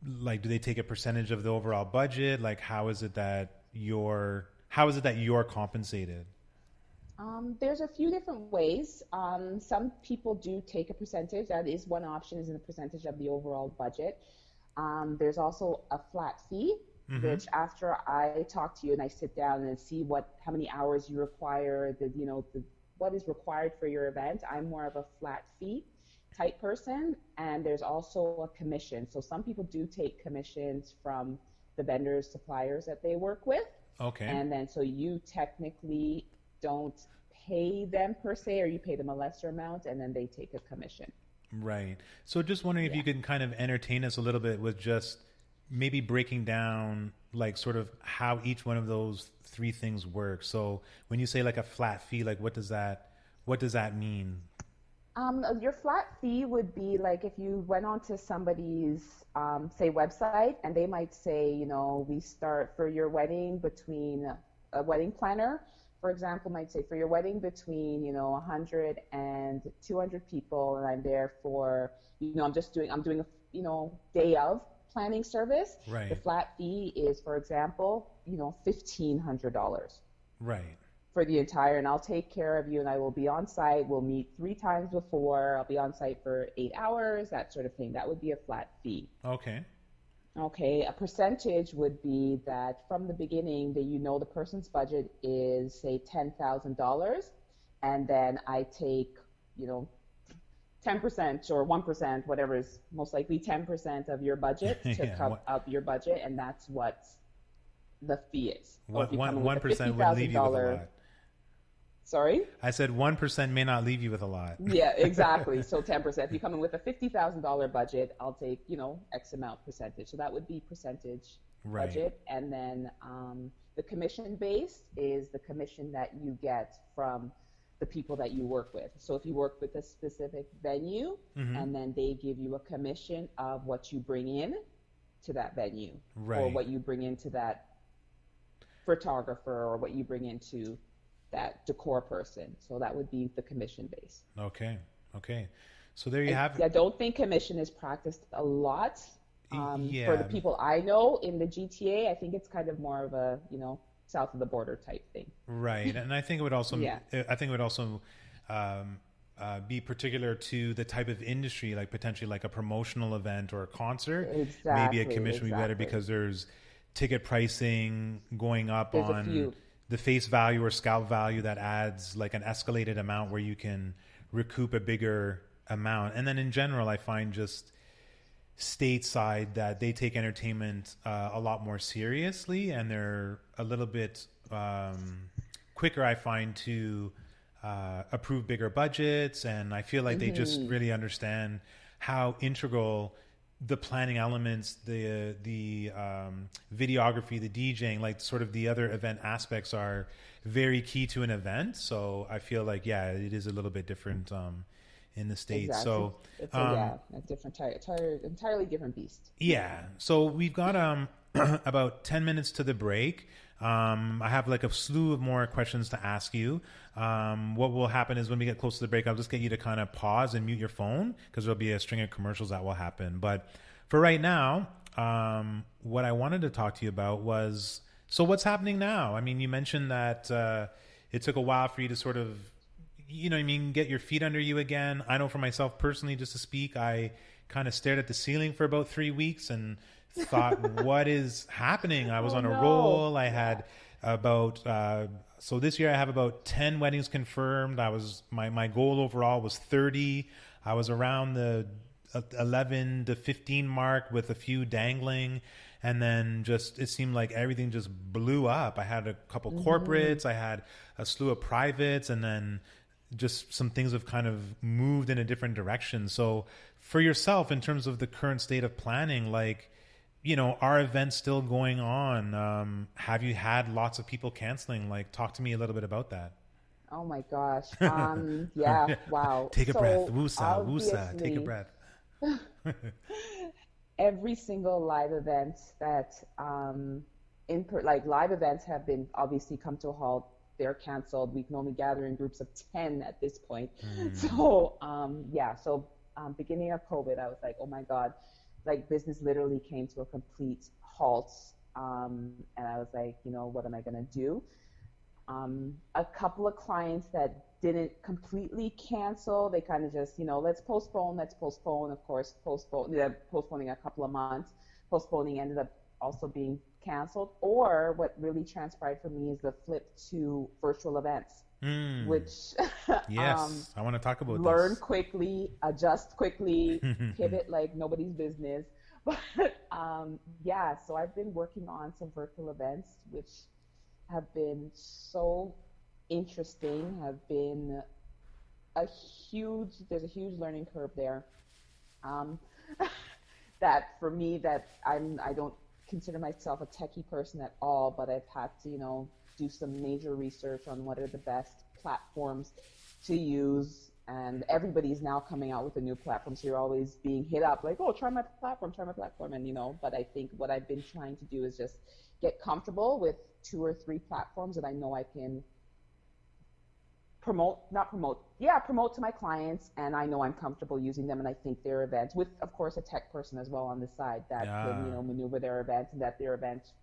take a percentage of the overall budget? Like, how is it that you're compensated? There's a few different ways. Some people do take a percentage. That is one option, is a percentage of the overall budget. There's also a flat fee, which after I talk to you and I sit down and see how many hours you require, what is required for your event, I'm more of a flat fee type person. And there's also a commission. So some people do take commissions from the vendors, suppliers that they work with. Okay. And then so you technically don't pay them per se, or you pay them a lesser amount and then they take a commission. Right. So just wondering if you could kind of entertain us a little bit with just maybe breaking down sort of how each one of those three things work. So when you say a flat fee, what does that mean? Your flat fee would be like if you went onto somebody's, say, website, and they might say, we start for your wedding between a wedding planner, for example, might say for your wedding between, 100 and 200 people, and I'm there for, I'm doing a, day of planning service. Right. The flat fee is, for example, $1,500. Right. For the entire, and I'll take care of you, and I will be on site. We'll meet 3 times before. I'll be on site for 8 hours, that sort of thing. That would be a flat fee. Okay. Okay, a percentage would be that from the beginning that the person's budget is, say, $10,000, and then I take, 10% or 1%, whatever is most likely 10% of your budget to cover up your budget, and that's what the fee is. 1% would leave you with a lot. Sorry? I said 1% may not leave you with a lot. Yeah, exactly. So 10%. If you come in with a $50,000 budget, I'll take, X amount percentage. So that would be percentage budget. And then the commission base is the commission that you get from the people that you work with. So if you work with a specific venue, and then they give you a commission of what you bring in to that venue, or what you bring into that photographer, or what you bring into that decor person. So that would be the commission base. Okay. So there you have it. I don't think commission is practiced a lot. For the people I know in the GTA, I think it's kind of more of a, south of the border type thing. Right. And I think it would also, be particular to the type of industry, like potentially like a promotional event or a concert. Maybe a commission would be better because there's ticket pricing going up. There's on the face value or scalp value that adds like an escalated amount where you can recoup a bigger amount. And then in general, I find just stateside that they take entertainment a lot more seriously, and they're a little bit quicker, I find, to approve bigger budgets. And I feel like they just really understand how integral the planning elements, the videography, the DJing, like sort of the other event aspects are very key to an event. So I feel like, it is a little bit different in the States. Exactly. So it's a different entirely different beast. Yeah. So we've got about 10 minutes to the break. I have like a slew of more questions to ask you. What will happen is when we get close to the break, I'll just get you to kind of pause and mute your phone because there'll be a string of commercials that will happen. But for right now, what I wanted to talk to you about was, so what's happening now? I mean, you mentioned that it took a while for you to sort of, get your feet under you again. I know for myself personally, just to speak, I kind of stared at the ceiling for about 3 weeks and thought, what is happening? I was on a roll. I had about, so this year I have about 10 weddings confirmed. My goal overall was 30. I was around the 11 to 15 mark with a few dangling. And then it seemed like everything just blew up. I had a couple corporates. I had a slew of privates, and then just some things have kind of moved in a different direction. So for yourself, in terms of the current state of planning, like, are events still going on? Have you had lots of people canceling? Like, talk to me a little bit about that. Oh my gosh. Yeah. Wow. Take a breath. Woosa. Take a breath. Every single live event that, live events have been obviously come to a halt. They're canceled. We can only gather in groups of 10 at this point. So, beginning of COVID, I was like, oh my God, like business literally came to a complete halt. And I was like, what am I going to do? A couple of clients that didn't completely cancel, they kind of just, let's postpone. Of course, postponing a couple of months. Postponing ended up also being canceled. Or what really transpired for me is the flip to virtual events, which yes, I want to talk about learn this. Quickly, adjust quickly, pivot like nobody's business. But so I've been working on some virtual events, which have been so interesting, have been there's a huge learning curve there. That for me, that I don't consider myself a techie person at all, but I've had to, do some major research on what are the best platforms to use and everybody's now coming out with a new platform. So you're always being hit up like, oh, try my platform. And, but I think what I've been trying to do is just get comfortable with 2 or 3 platforms that I know I can promote to my clients, and I know I'm comfortable using them, and I think their events, with of course a tech person as well on the side that can maneuver their events, and that their events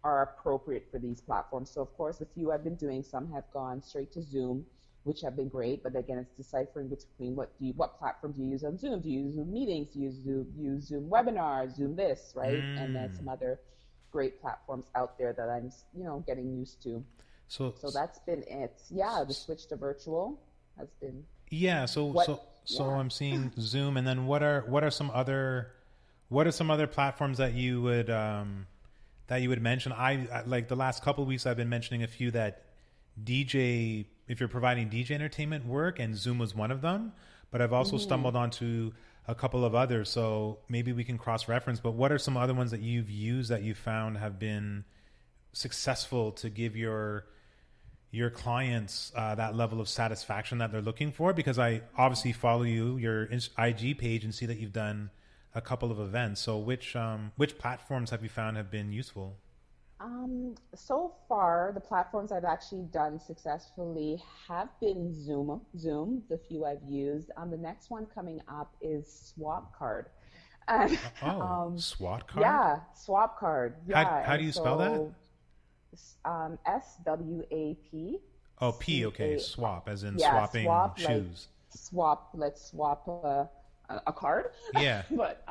are appropriate for these platforms. So of course, a few I've been doing, some have gone straight to Zoom, which have been great, but again, it's deciphering between what platform do you use on Zoom? Do you use Zoom meetings? Do you use Zoom webinars? Zoom this, right? And then some other great platforms out there that I'm getting used to. So that's been it. Yeah, the switch to virtual has been. Yeah. So I'm seeing Zoom, and then what are some other platforms that you would mention? I like the last couple of weeks I've been mentioning a few that DJ, if you're providing DJ entertainment work, and Zoom was one of them. But I've also stumbled onto a couple of others, so maybe we can cross-reference. But what are some other ones that you've used that you found have been successful to give your clients that level of satisfaction that they're looking for? Because I obviously follow your IG page, and see that you've done a couple of events. So which platforms have you found have been useful? So far, the platforms I've actually done successfully have been Zoom, the few I've used. The next one coming up is Swapcard. Swapcard? Yeah, Swapcard. Yeah. How do you spell that? SWAP. Oh, P, okay. Swap, as in swapping shoes. Let's swap a card. Yeah. But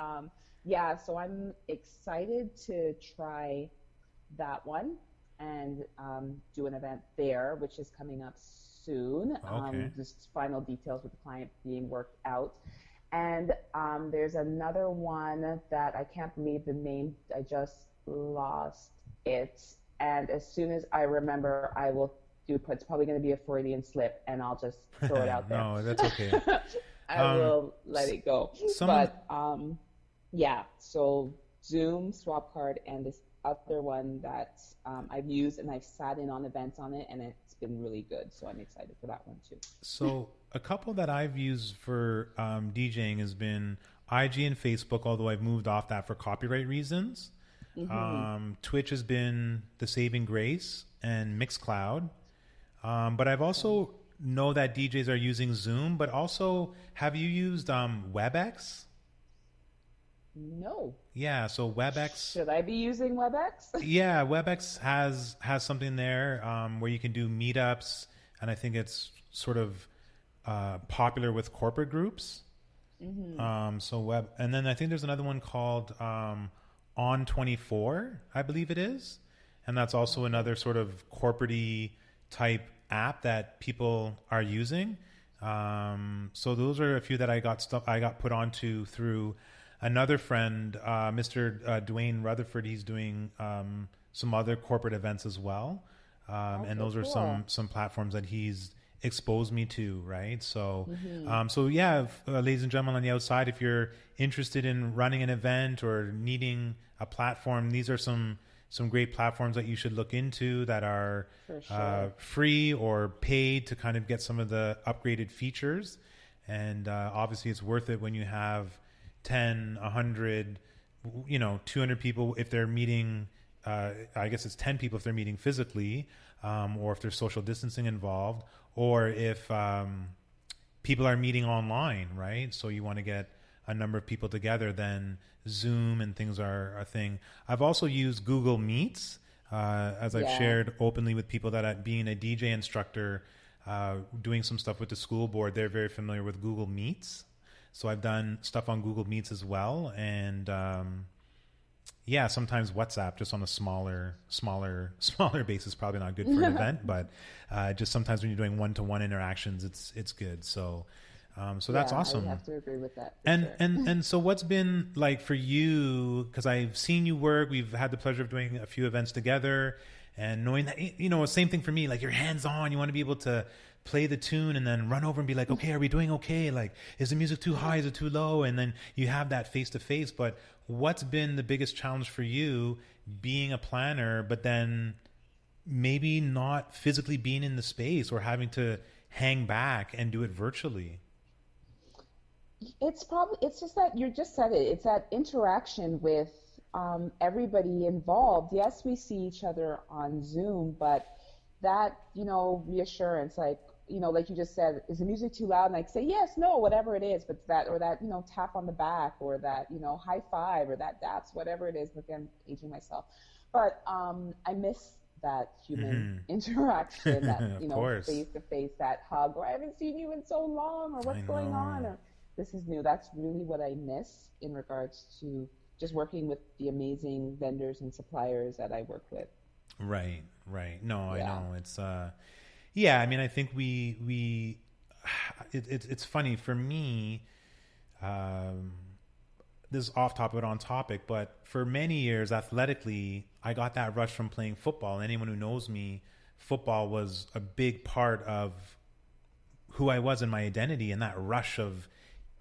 so I'm excited to try that one and do an event there, which is coming up soon. Okay. Just final details with the client being worked out. And there's another one that I can't believe the name, I just lost it. And as soon as I remember, I will do it. It's probably going to be a Freudian slip, and I'll just throw it out there. No, that's okay. I will let it go. So Zoom, Swapcard, and this other one that I've used, and I've sat in on events on it, and it's been really good. So I'm excited for that one too. So a couple that I've used for DJing has been IG and Facebook, although I've moved off that for copyright reasons. Twitch has been the saving grace, and Mixcloud. But I've also know that DJs are using Zoom, but also, have you used WebEx? No. Yeah, so WebEx. Should I be using WebEx? Yeah, WebEx has something there where you can do meetups, and I think it's sort of popular with corporate groups. And then I think there's another one called On24, I believe it is, and that's also another sort of corporate-y type app that people are using. So those are a few that I got put onto through another friend, Mr. Dwayne Rutherford. He's doing some other corporate events as well, and those are some platforms that he's exposed me to, right? So, ladies and gentlemen on the outside, if you're interested in running an event or needing a platform, these are some great platforms that you should look into that are free or paid to kind of get some of the upgraded features. And obviously it's worth it when you have 10, 100, 200 people if they're meeting, I guess it's 10 people if they're meeting physically, or if there's social distancing involved, or if people are meeting online, right? So you want to get a number of people together, then Zoom and things are a thing. I've also used Google Meets, as I've shared openly with people that being a DJ instructor, doing some stuff with the school board, they're very familiar with Google Meets. So I've done stuff on Google Meets as well. And sometimes WhatsApp just on a smaller basis, probably not good for an event, but just sometimes when you're doing one-to-one interactions, it's good. So that's awesome. I have to agree with that. And so what's been like for you, because I've seen you work, we've had the pleasure of doing a few events together, and knowing that, same thing for me, like you're hands on, you want to be able to play the tune and then run over and be like, okay, are we doing okay? Like, is the music too high? Is it too low? And then you have that face to face. But what's been the biggest challenge for you being a planner, but then maybe not physically being in the space or having to hang back and do it virtually? It's just that you just said it. It's that interaction with everybody involved. Yes, we see each other on Zoom, but that, reassurance, like, like you just said, is the music too loud? And I say, yes, no, whatever it is, but that, or that, tap on the back, or that, high five, or that daps, whatever it is. But again, aging myself. But I miss that human interaction, that, face to face, that hug, or I haven't seen you in so long, or what's going on, or this is new. That's really what I miss in regards to just working with the amazing vendors and suppliers that I work with. Right. No, yeah. I know. It's, I mean, I think it's funny for me, this is off topic but on topic, but for many years athletically, I got that rush from playing football. And anyone who knows me, football was a big part of who I was in my identity, and that rush of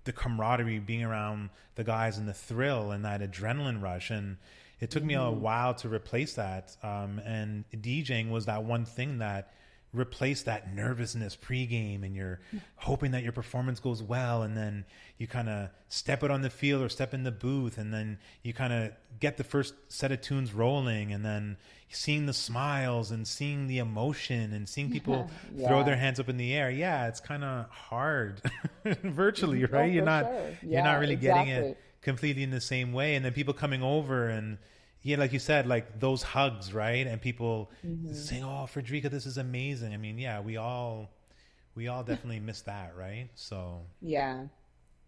the camaraderie, being around the guys, and the thrill and that adrenaline rush. And it took me a while to replace that. And DJing was that one thing that replaced that nervousness pregame, and you're hoping that your performance goes well, and then you kind of step it on the field or step in the booth, and then you kind of get the first set of tunes rolling, and then seeing the smiles and seeing the emotion and seeing people throw their hands up in the air. Yeah, it's kind of hard virtually, right? You're not really getting it completely in the same way. And then people coming over and like you said, like those hugs, right? And people saying, "Oh, Frederica, this is amazing." I mean, we all definitely miss that, right? So yeah,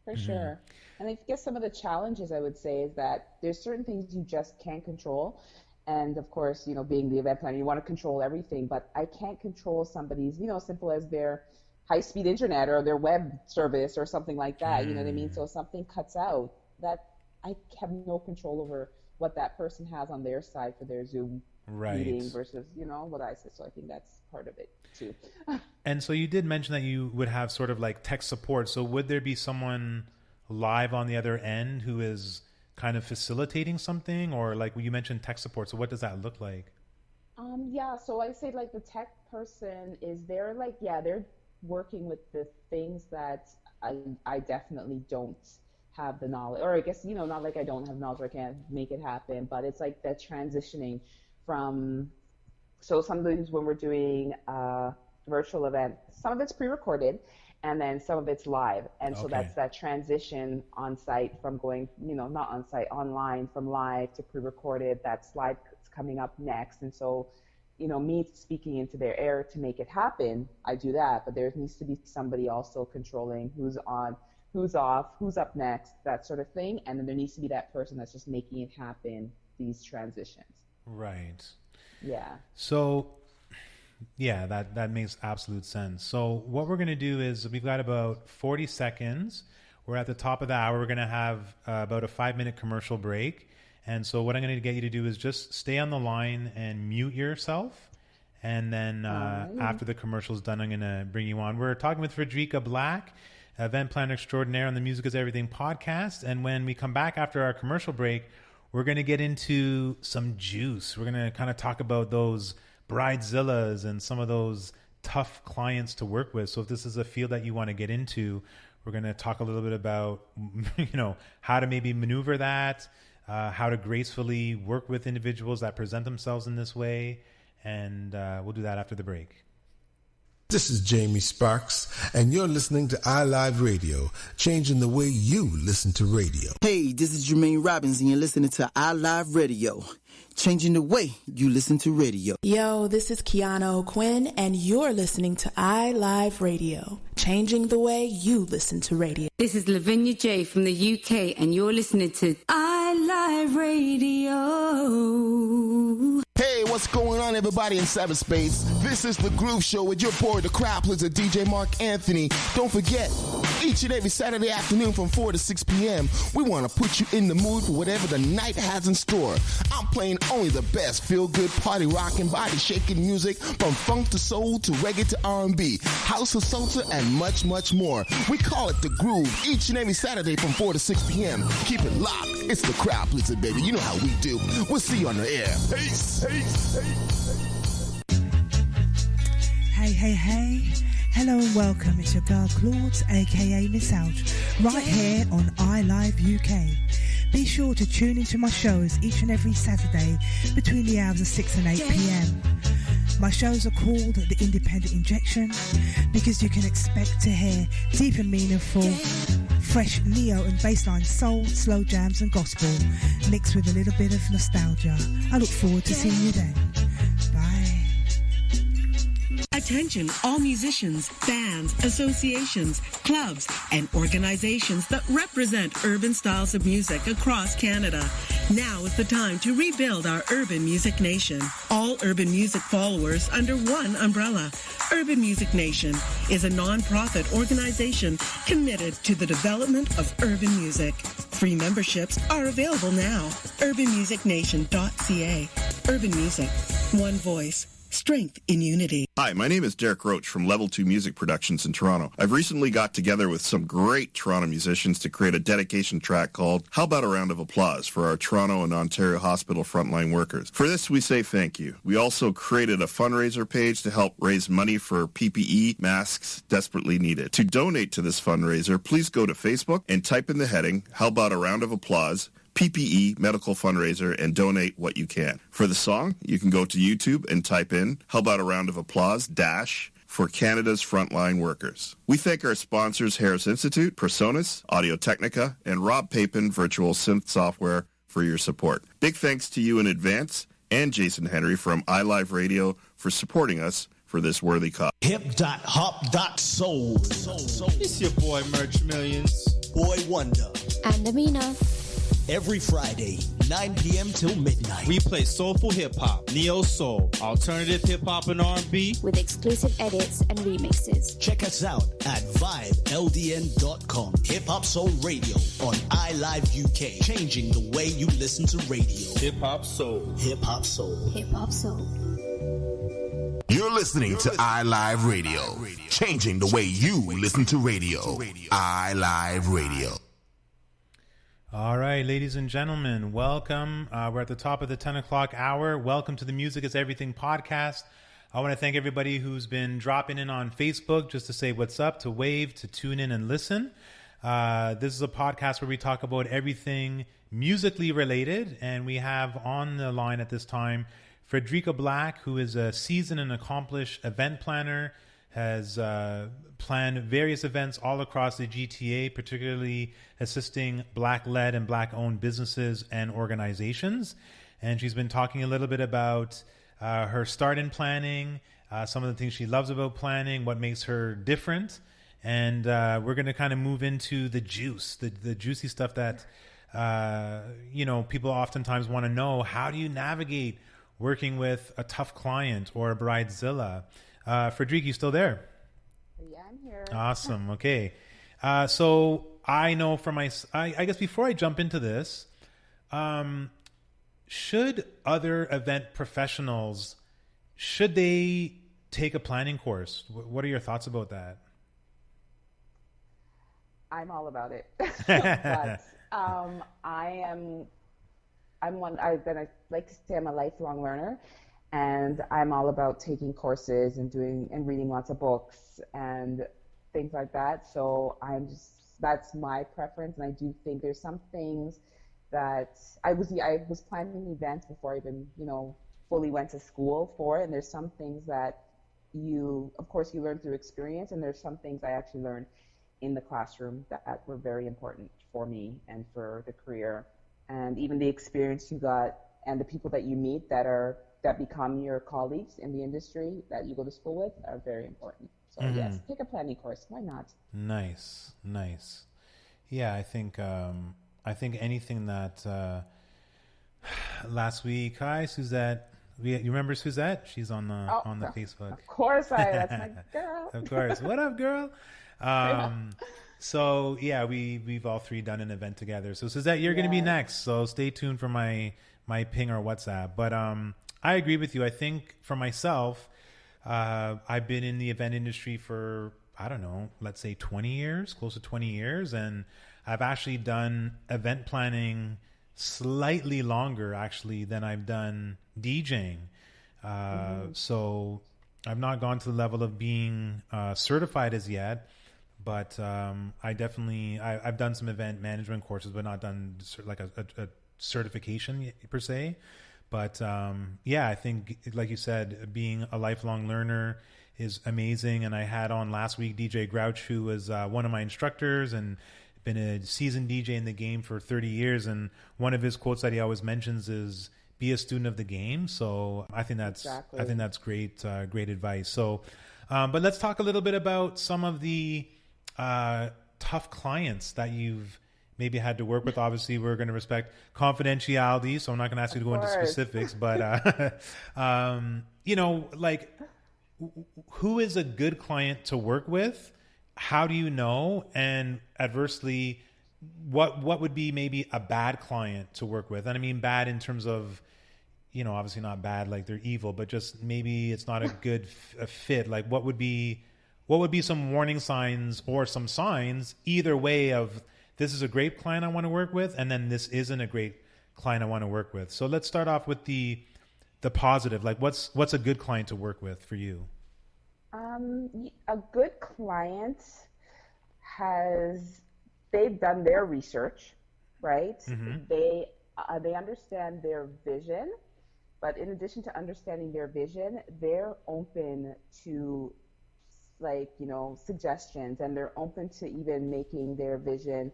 for sure. And I guess some of the challenges I would say is that there's certain things you just can't control. And of course, being the event planner, you want to control everything, but I can't control somebody's, simple as their high-speed internet or their web service or something like that. You know what I mean? So if something cuts out, that I have no control over what that person has on their side for their Zoom meeting versus, what I said. So I think that's part of it too. And so you did mention that you would have sort of like tech support. So would there be someone live on the other end who is kind of facilitating something, or like you mentioned tech support? So what does that look like? So I say like the tech person is they're working with the things that I definitely don't have the knowledge, or I guess, not like I don't have knowledge or I can't make it happen, but it's like that transitioning from, so sometimes when we're doing a virtual event, some of it's pre-recorded and then some of it's live. And so that's that transition on site from going, not on site, online, from live to pre-recorded. That's live coming up next. And so, me speaking into their ear to make it happen, I do that, but there needs to be somebody also controlling who's on, who's off, who's up next, that sort of thing. And then there needs to be that person that's just making it happen, these transitions. Right. Yeah. So, that makes absolute sense. So what we're going to do is we've got about 40 seconds. We're at the top of the hour. We're going to have about a 5-minute commercial break. And so what I'm going to get you to do is just stay on the line and mute yourself. And then after the commercial's done, I'm going to bring you on. We're talking with Frederica Black, event planner extraordinaire on the Music is Everything podcast. And when we come back after our commercial break, we're going to get into some juice. We're going to kind of talk about those bridezillas and some of those tough clients to work with. So if this is a field that you want to get into, we're going to talk a little bit about, how to maybe maneuver that, how to gracefully work with individuals that present themselves in this way. And we'll do that after the break. This is Jamie Sparks, and you're listening to iLive Radio, changing the way you listen to radio. Hey, this is Jermaine Robbins, and you're listening to iLive Radio, changing the way you listen to radio. Yo, this is Kiana O'Quinn, and you're listening to iLive Radio, changing the way you listen to radio. This is Lavinia J from the UK, and you're listening to iLive Radio. Hey, what's going on, everybody in cyberspace? This is The Groove Show with your boy, the crowd pleaser, DJ Mark Anthony. Don't forget, each and every Saturday afternoon from 4 to 6 p.m., we want to put you in the mood for whatever the night has in store. I'm playing only the best feel-good, party rocking, body-shaking music from funk to soul to reggae to R&B, house to salsa, and much, much more. We call it The Groove each and every Saturday from 4 to 6 p.m. Keep it locked. It's the crowd pleaser, baby. You know how we do. We'll see you on the air. Peace. Hey, Hello and welcome, it's your girl Claude, aka Miss Ouch, right here on iLive UK. Be sure to tune into my shows each and every Saturday between the hours of 6 and 8 p.m. My shows are called The Independent Injection because you can expect to hear deep and meaningful, fresh neo and bassline soul, slow jams and gospel mixed with a little bit of nostalgia. I look forward to seeing you then. Bye. Attention, all musicians, bands, associations, clubs, and organizations that represent urban styles of music across Canada. Now is the time to rebuild our urban music nation. All urban music followers under one umbrella. Urban Music Nation is a non-profit organization committed to the development of urban music. Free memberships are available now. urbanmusicnation.ca. Urban Music. One voice. Strength in unity. Hi, my name is Derek Roach from Level 2 Music Productions in Toronto. I've recently got together with some great Toronto musicians to create a dedication track called How About a Round of Applause for our Toronto and Ontario Hospital frontline workers. For this, we say thank you. We also created a fundraiser page to help raise money for PPE masks desperately needed. To donate to this fundraiser, please go to Facebook and type in the heading, How About a Round of Applause, PPE medical fundraiser, and donate what you can. For the song, you can go to YouTube and type in How About a Round of Applause dash for Canada's frontline workers. We thank our sponsors Harris Institute, Personas, Audio-Technica, and Rob Papin Virtual Synth Software for your support. Big thanks to you in advance and Jason Henry from iLive Radio for supporting us for this worthy cause. Hip.hop.soul. It's your boy Merch Millions. Boy Wonder. And Amina. Every Friday, 9 p.m. till midnight. We play soulful hip-hop, neo-soul, alternative hip-hop and R&B. With exclusive edits and remixes. Check us out at vibeldn.com. Hip-hop soul radio on iLive UK. Changing the way you listen to radio. Hip-hop soul. Hip-hop soul. Hip-hop soul. You're listening to iLive Radio. Changing the way you listen to radio. iLive Radio. All right, ladies and gentlemen, welcome. We're at the top of the 10 o'clock hour. Welcome to the Music is Everything podcast. I want to thank everybody who's been dropping in on Facebook just to say what's up, to wave, to tune in and listen. This is a podcast where we talk about everything musically related, and we have on the line at this time Frederica Black, who is a seasoned and accomplished event planner, has planned various events all across the GTA, particularly assisting Black-led and Black-owned businesses and organizations. And she's been talking a little bit about her start in planning, some of the things she loves about planning, what makes her different. And we're going to kind of move into the juice, the juicy stuff that, people oftentimes want to know. How do you navigate working with a tough client or a bridezilla? Frederica, you still there? Yeah, I'm here. Awesome. Okay. So I know for I guess before I jump into this, should other event professionals, should they take a planning course? What are your thoughts about that? I'm all about it. But I like to say I'm a lifelong learner. And I'm all about taking courses and reading lots of books and things like that. So that's my preference. And I do think there's some things that I was planning events before I even, fully went to school for it. And there's some things that of course you learn through experience. And there's some things I actually learned in the classroom that were very important for me and for the career. And even the experience you got and the people that you meet that become your colleagues in the industry that you go to school with are very important. So yes, take a planning course. Why not? Nice. Yeah, I think anything that last week. Hi, Suzette. You remember Suzette? She's on the Facebook. Of course, that's my girl. Of course. What up, girl? So yeah, we've all three done an event together. So Suzette, you're going to be next. So stay tuned for my ping or WhatsApp. But I agree with you. I think for myself, I've been in the event industry for, I don't know, let's say 20 years, close to 20 years. And I've actually done event planning slightly longer, actually, than I've done DJing. So I've not gone to the level of being certified as yet, but I've done some event management courses, but not done like a certification per se. But I think, like you said, being a lifelong learner is amazing. And I had on last week DJ Grouch, who was one of my instructors and been a seasoned DJ in the game for 30 years. And one of his quotes that he always mentions is, be a student of the game. So I think that's great advice. So, but let's talk a little bit about some of the tough clients that you've maybe had to work with. Obviously, we're going to respect confidentiality, so I'm not going to ask you to go into specifics. But like, who is a good client to work with? How do you know? And adversely, what would be maybe a bad client to work with? And I mean bad in terms of, obviously not bad like they're evil, but just maybe it's not a good fit. Like what would be some warning signs or some signs either way of, this is a great client I want to work with, and then this isn't a great client I want to work with. So let's start off with the positive. Like what's a good client to work with for you? A good client they've done their research, right? Mm-hmm. They understand their vision, but in addition to understanding their vision, they're open to suggestions, and they're open to even making their vision,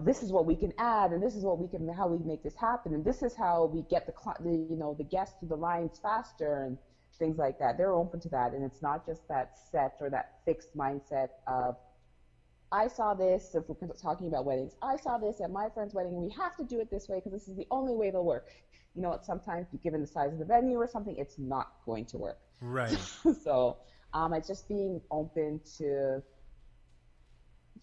this is what we can add, and this is how we make this happen, and this is how we get the guests to the lines faster, and things like that. They're open to that, and it's not just that set or that fixed mindset of, I saw this, if we're talking about weddings, I saw this at my friend's wedding, and we have to do it this way because this is the only way it'll work. Sometimes given the size of the venue or something, it's not going to work. Right. So it's just being open to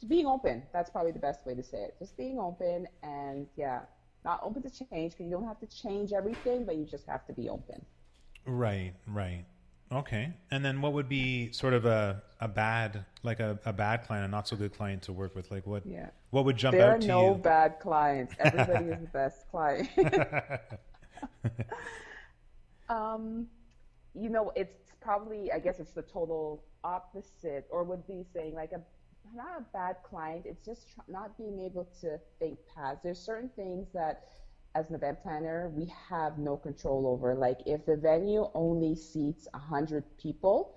being open. That's probably the best way to say it. Just being open, and not open to change, because you don't have to change everything, but you just have to be open. Right. Okay. And then what would be sort of a bad client, a not so good client to work with? Like what would jump out to you? There are no bad clients. Everybody is the best client. It's probably, I guess it's the total opposite, or would be saying not a bad client. It's just not being able to think past. There's certain things that, as an event planner, we have no control over. Like if the venue only seats 100 people,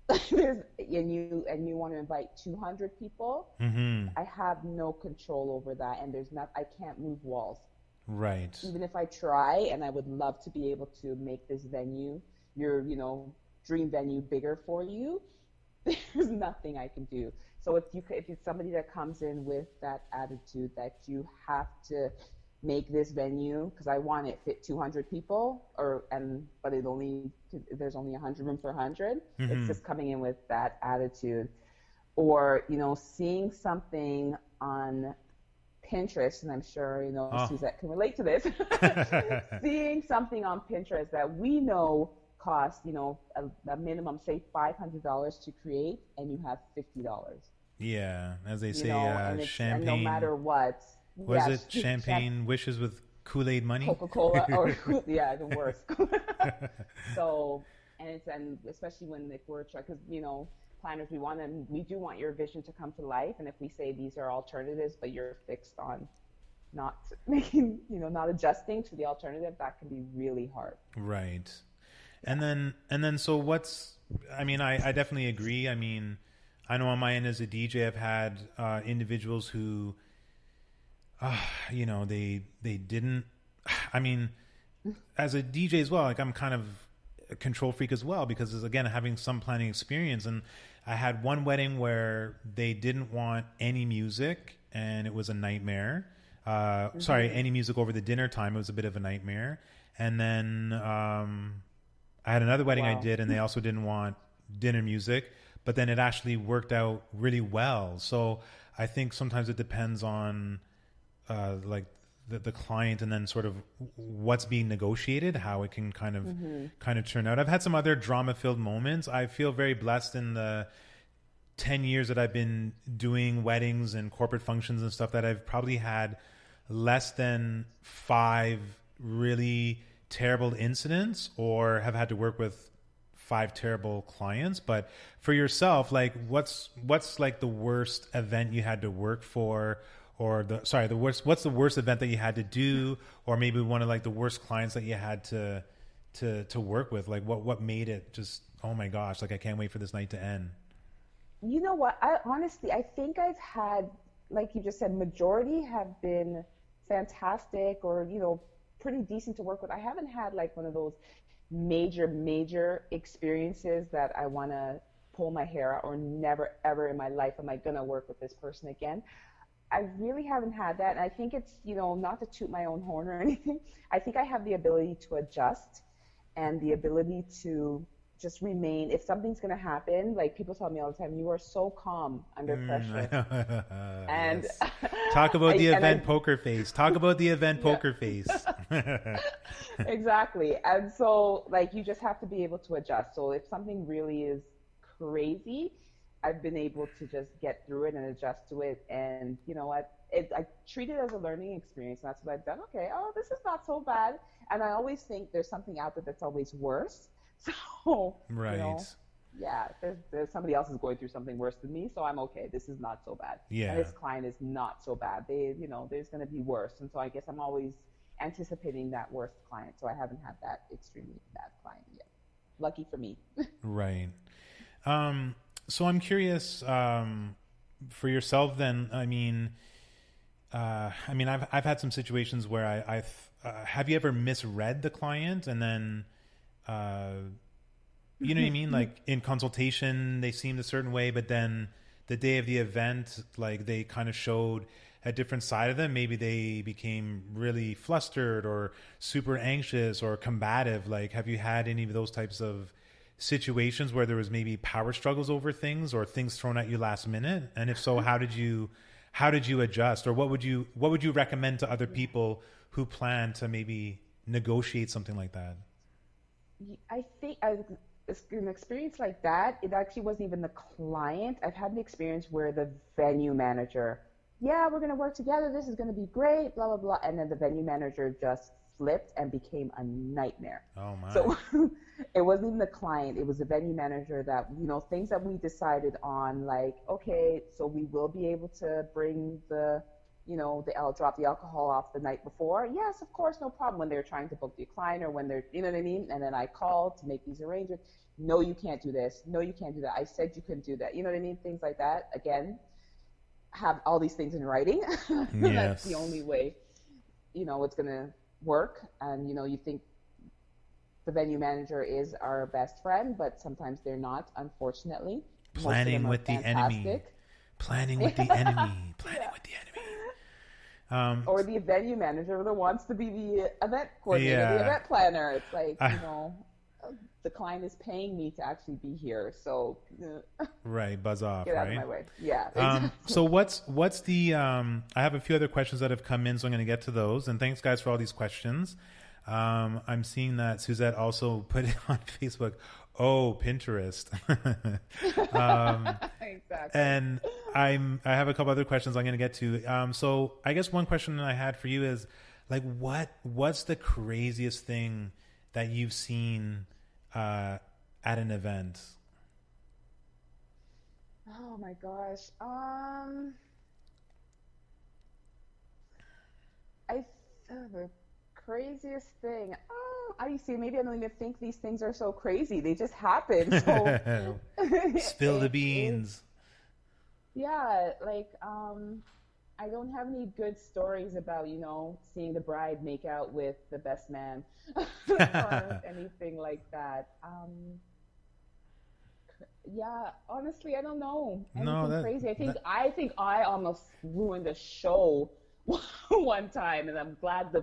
and you want to invite 200 people, mm-hmm. I have no control over that, and I can't move walls. Right. Even if I try, and I would love to be able to make this venue, your dream venue, bigger for you, there's nothing I can do. So if it's somebody that comes in with that attitude that you have to make this venue because I want it fit 200 people, but there's only 100 room for 100. Mm-hmm. It's just coming in with that attitude, or seeing something on Pinterest, and I'm sure Suzette can relate to this. Seeing something on Pinterest that we know costs a minimum, say $500 to create, and you have $50. Yeah, as they say, champagne. And no matter what. Was it champagne wishes with Kool-Aid money? Coca-Cola, or the worst. So, and especially when we're because planners, we do want your vision to come to life, and if we say these are alternatives, but you're fixed on not making, not adjusting to the alternative, that can be really hard. Right. And then so I definitely agree. I mean, I know on my end as a DJ, I've had individuals who, they didn't, as a DJ as well, like I'm kind of a control freak as well, because again, having some planning experience, and I had one wedding where they didn't want any music, and it was a nightmare. Any music over the dinner time. It was a bit of a nightmare. And then I had another wedding I did, and they also didn't want dinner music, but then it actually worked out really well. So I think sometimes it depends on the client, and then sort of what's being negotiated, how it can kind of turn out. I've had some other drama-filled moments. I feel very blessed in the 10 years that I've been doing weddings and corporate functions and stuff, that I've probably had less than 5 really terrible incidents, or have had to work with 5 terrible clients, but for yourself, like what's like the worst event you had to work for, or what's the worst event that you had to do, or maybe one of like the worst clients that you had to work with? Like what made it just, oh my gosh, like I can't wait for this night to end? You know what? I think I've had, like you just said, majority have been fantastic or, pretty decent to work with. I haven't had like one of those major experiences that I want to pull my hair out or never ever in my life am I going to work with this person again. I really haven't had that. And I think it's, not to toot my own horn or anything. I think I have the ability to adjust and the ability to just remain. If something's going to happen, like people tell me all the time, you are so calm under pressure. And yes. Talk about the event poker face. Talk about the event poker face. Exactly. And so like you just have to be able to adjust. So if something really is crazy, I've been able to just get through it and adjust to it. And you know what? I treat it as a learning experience. And that's what I've done. Okay, this is not so bad. And I always think there's something out there that's always worse. So, right. There's somebody else is going through something worse than me, so I'm okay. This is not so bad. Yeah. And this client is not so bad. There's going to be worse. And so I guess I'm always anticipating that worst client. So I haven't had that extremely bad client yet. Lucky for me. Right. So I'm curious, for yourself then, I've had some situations where I've have you ever misread the client and then, you know what I mean? Like in consultation, they seemed a certain way, but then the day of the event, like they kind of showed a different side of them. Maybe they became really flustered or super anxious or combative. Like, have you had any of those types of situations where there was maybe power struggles over things or things thrown at you last minute? And if so, how did you adjust, or what would you recommend to other people who plan to maybe negotiate something like that? I think an experience like that, it actually wasn't even the client. I've had an experience where the venue manager, we're going to work together. This is going to be great, blah, blah, blah. And then the venue manager just flipped and became a nightmare. Oh, my. So it wasn't even the client. It was the venue manager that, things that we decided on, like, okay, so we will be able to bring drop the alcohol off the night before. Yes, of course, no problem. When they're trying to book the client or when they're, you know what I mean? And then I called to make these arrangements. No, you can't do this. No, you can't do that. I said you couldn't do that. You know what I mean? Things like that. Again, have all these things in writing. Yes. That's the only way, it's going to work. And, you think the venue manager is our best friend, but sometimes they're not, unfortunately. Planning with the enemy. Planning with the enemy. Planning with the enemy. Or the venue manager that wants to be the event coordinator, the event planner. It's like, the client is paying me to actually be here, so right, buzz off. Get out right? of my way. Yeah. Exactly. So what's the? I have a few other questions that have come in, so I'm going to get to those. And thanks, guys, for all these questions. I'm seeing that Suzette also put it on Facebook. Oh, Pinterest. Exactly. And I have a couple other questions I'm going to get to. So I guess one question that I had for you is, like, what's the craziest thing that you've seen at an event? Oh my gosh. The craziest thing. I see. Maybe I don't even think these things are so crazy. They just happen. So spill the beans. Yeah, like I don't have any good stories about seeing the bride make out with the best man or anything like that. Yeah, honestly, I don't know anything crazy. I think I almost ruined a show one time, and I'm glad I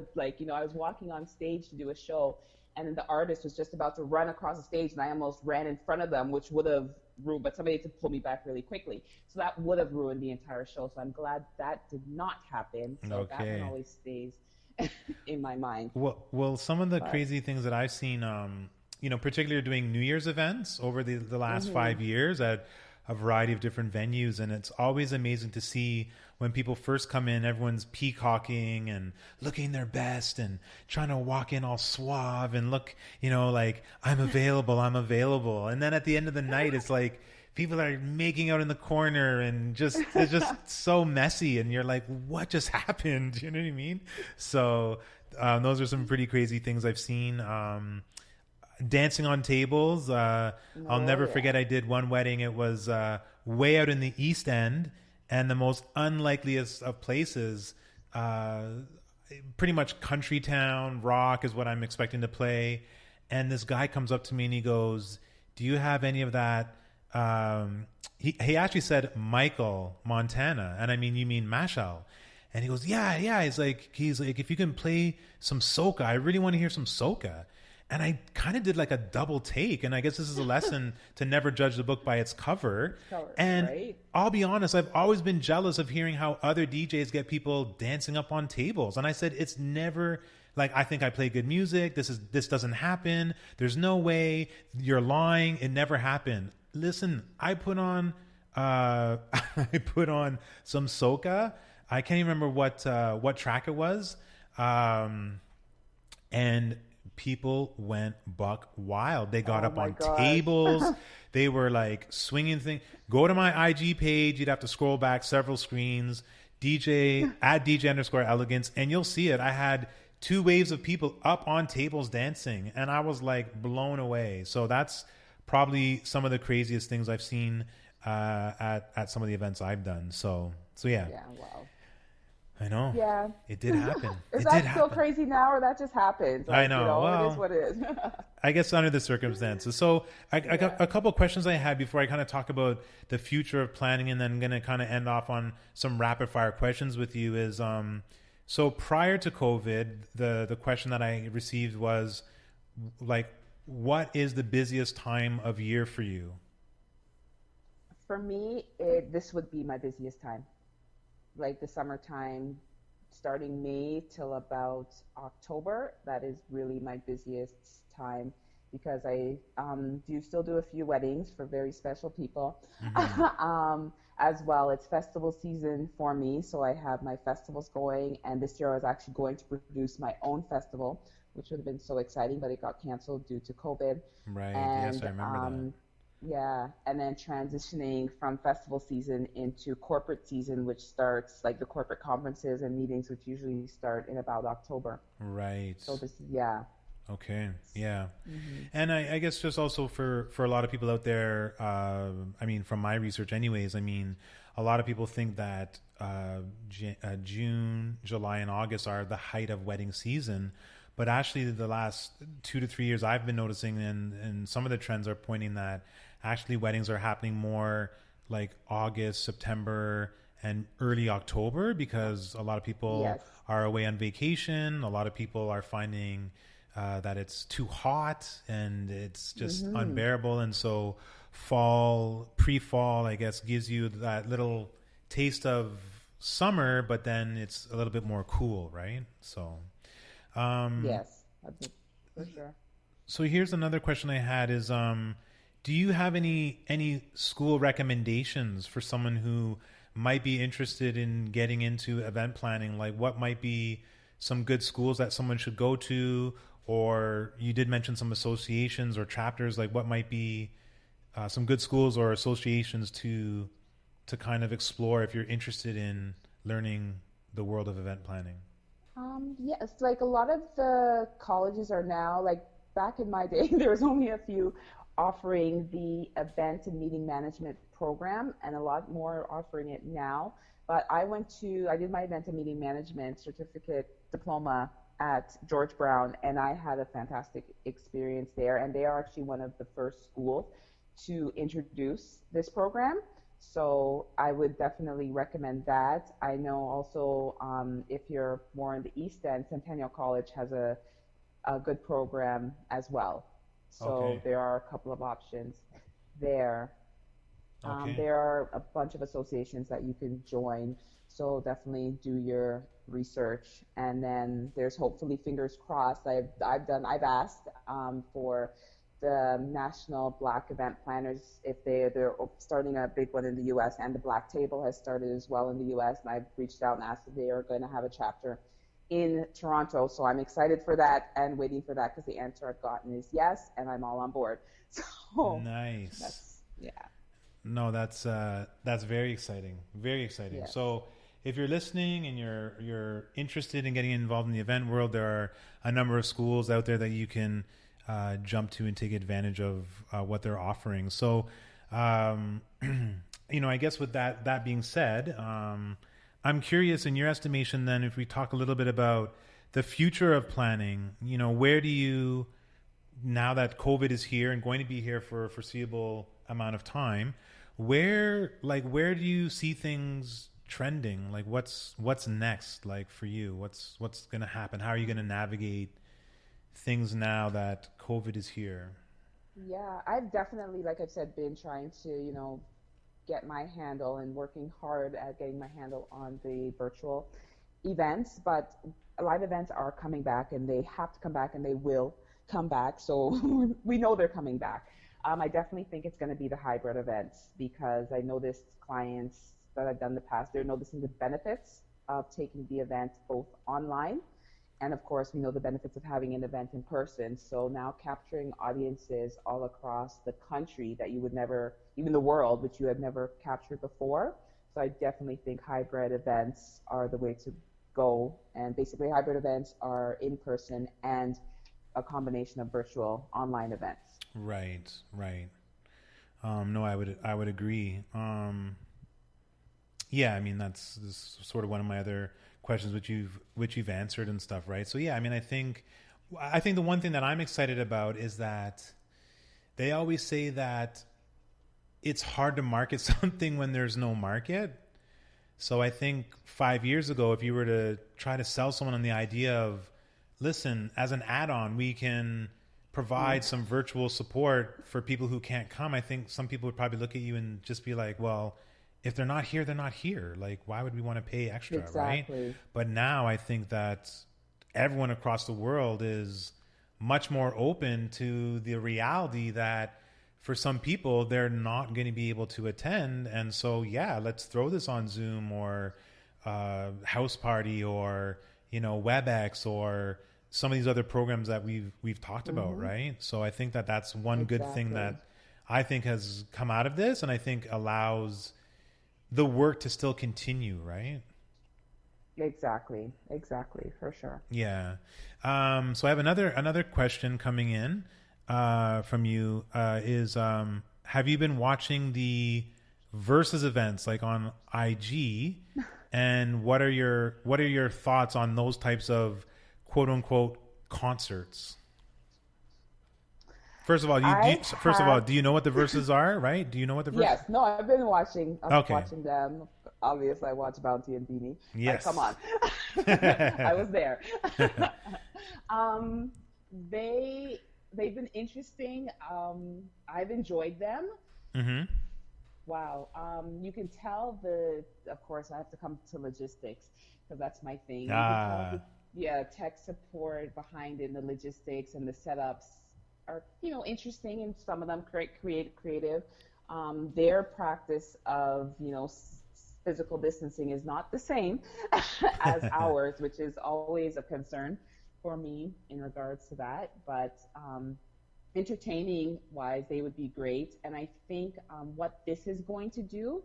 was walking on stage to do a show, and then the artist was just about to run across the stage, and I almost ran in front of them, which would have ruined, but somebody had to pull me back really quickly. So that would have ruined the entire show. So I'm glad that did not happen. So that one always stays in my mind. Well, some of the crazy things that I've seen, particularly doing New Year's events over the last 5 years at a variety of different venues, and it's always amazing to see when people first come in, everyone's peacocking and looking their best and trying to walk in all suave and look, like I'm available. And then at the end of the night, it's like people are making out in the corner and it's just so messy. And you're like, what just happened? You know what I mean? So those are some pretty crazy things I've seen. Dancing on tables. I'll never forget, I did one wedding. It was way out in the East End, and the most unlikeliest of places, pretty much country town, rock is what I'm expecting to play. And this guy comes up to me and he goes, do you have any of that? He actually said Michael, Montana. And I mean, you mean Mashal. And he goes, yeah. He's like, if you can play some soca, I really want to hear some soca. And I kind of did like a double take. And I guess this is a lesson to never judge the book by its cover. And right. I'll be honest, I've always been jealous of hearing how other DJs get people dancing up on tables. And I said, it's never like, I think I play good music. This doesn't happen. There's no way. You're lying. It never happened. Listen, I put on some soca. I can't even remember what track it was. And people went buck wild. They got up on tables. They were like swinging things. Go to my IG page. You'd have to scroll back several screens. DJ at DJ_Elegance, and you'll see it. I had 2 waves of people up on tables dancing, and I was like blown away. So that's probably some of the craziest things I've seen at some of the events I've done. So yeah. Yeah. Wow. I know. Yeah. It did happen. Is that still crazy now, or that just happens? Like, I know. Well, it is what it is. I guess under the circumstances. So I got a couple of questions I had before I kind of talk about the future of planning, and then I'm going to kind of end off on some rapid fire questions with you is, so prior to COVID, the question that I received was like, what is the busiest time of year for you? For me, this would be my busiest time. Like the summertime, starting May till about October, that is really my busiest time because I still do a few weddings for very special people. Mm-hmm. As well, it's festival season for me, so I have my festivals going, and this year I was actually going to produce my own festival, which would have been so exciting, but it got canceled due to COVID. Right, and, yes, I remember that. Yeah, and then transitioning from festival season into corporate season, which starts like the corporate conferences and meetings, which usually start in about October. Right. So this, yeah. Okay. Yeah. Mm-hmm. And I guess just also for a lot of people out there, I mean, from my research anyways, I mean, a lot of people think that June, July, and August are the height of wedding season. But actually the last 2 to 3 years I've been noticing, and some of the trends are pointing that actually weddings are happening more like August, September, and early October, because a lot of people are away on vacation. A lot of people are finding that it's too hot and it's just unbearable. And so pre-fall, I guess, gives you that little taste of summer, but then it's a little bit more cool, right? So... yes, for sure. So here's another question I had is, do you have any school recommendations for someone who might be interested in getting into event planning? Like what might be some good schools that someone should go to? Or you did mention some associations or chapters, like what might be some good schools or associations to kind of explore if you're interested in learning the world of event planning? Yes, like a lot of the colleges are now, like back in my day, there was only a few offering the event and meeting management program, and a lot more are offering it now. But I did my event and meeting management certificate diploma at George Brown, and I had a fantastic experience there. And they are actually one of the first schools to introduce this program. So I would definitely recommend that. I know also if you're more in the East End, Centennial College has a good program as well. So there are a couple of options there. There are a bunch of associations that you can join. So definitely do your research. And then there's hopefully, fingers crossed, I've asked for the National Black Event Planners, if they're starting a big one in the U.S., and the Black Table has started as well in the U.S., and I've reached out and asked if they are going to have a chapter in Toronto. So I'm excited for that and waiting for that, because the answer I've gotten is yes, and I'm all on board. So nice. Yeah. No, that's very exciting. Very exciting. Yes. So if you're listening and you're interested in getting involved in the event world, there are a number of schools out there that you can jump to and take advantage of what they're offering. So, I guess with that being said, I'm curious, in your estimation, then, if we talk a little bit about the future of planning, where do you, now that COVID is here and going to be here for a foreseeable amount of time, where do you see things trending? Like, what's next, like, for you? What's going to happen? How are you going to navigate things now that COVID is here? Yeah, I've definitely, like I've said, been trying to, get my handle and working hard at getting my handle on the virtual events. But live events are coming back, and they have to come back, and they will come back. So we know they're coming back. I definitely think it's going to be the hybrid events, because I noticed clients that I've done in the past, they're noticing the benefits of taking the event both online. And of course, we know the benefits of having an event in person. So now capturing audiences all across the country that you would never, even the world, which you had never captured before. So I definitely think hybrid events are the way to go. And basically, hybrid events are in person and a combination of virtual online events. Right. No, I would agree. Yeah, I mean, that's sort of one of my other questions, which you've answered and stuff, right? So yeah, I mean, I think the one thing that I'm excited about is that they always say that it's hard to market something when there's no market. So I think 5 years ago, if you were to try to sell someone on the idea of, listen, as an add-on, we can provide some virtual support for people who can't come, I think some people would probably look at you and just be like, well, if they're not here, they're not here. Like, why would we want to pay extra, exactly. Right? But now I think that everyone across the world is much more open to the reality that for some people, they're not going to be able to attend. And so, yeah, let's throw this on Zoom or House Party or, WebEx or some of these other programs that we've talked about, right? So I think that that's one good thing that I think has come out of this, and I think allows the work to still continue, right? Exactly, for sure. Yeah. So I have another question coming in from you. Have you been watching the Versus events like on IG? And what are your thoughts on those types of quote unquote concerts? First of all, do you know what the Verses are? Right? Do you know what the Verses? Yes. No, I've been watching. Watching them. Obviously, I watch Bounty and Beanie. Yes. Come on. I was there. They've been interesting. I've enjoyed them. Mm-hmm. Wow. You can tell of course, I have to come to logistics because that's my thing. Tech support behind it, and the logistics and the setups are, interesting, and some of them creative. Their practice of, physical distancing is not the same as ours, which is always a concern for me in regards to that. But entertaining wise, they would be great. And I think what this is going to do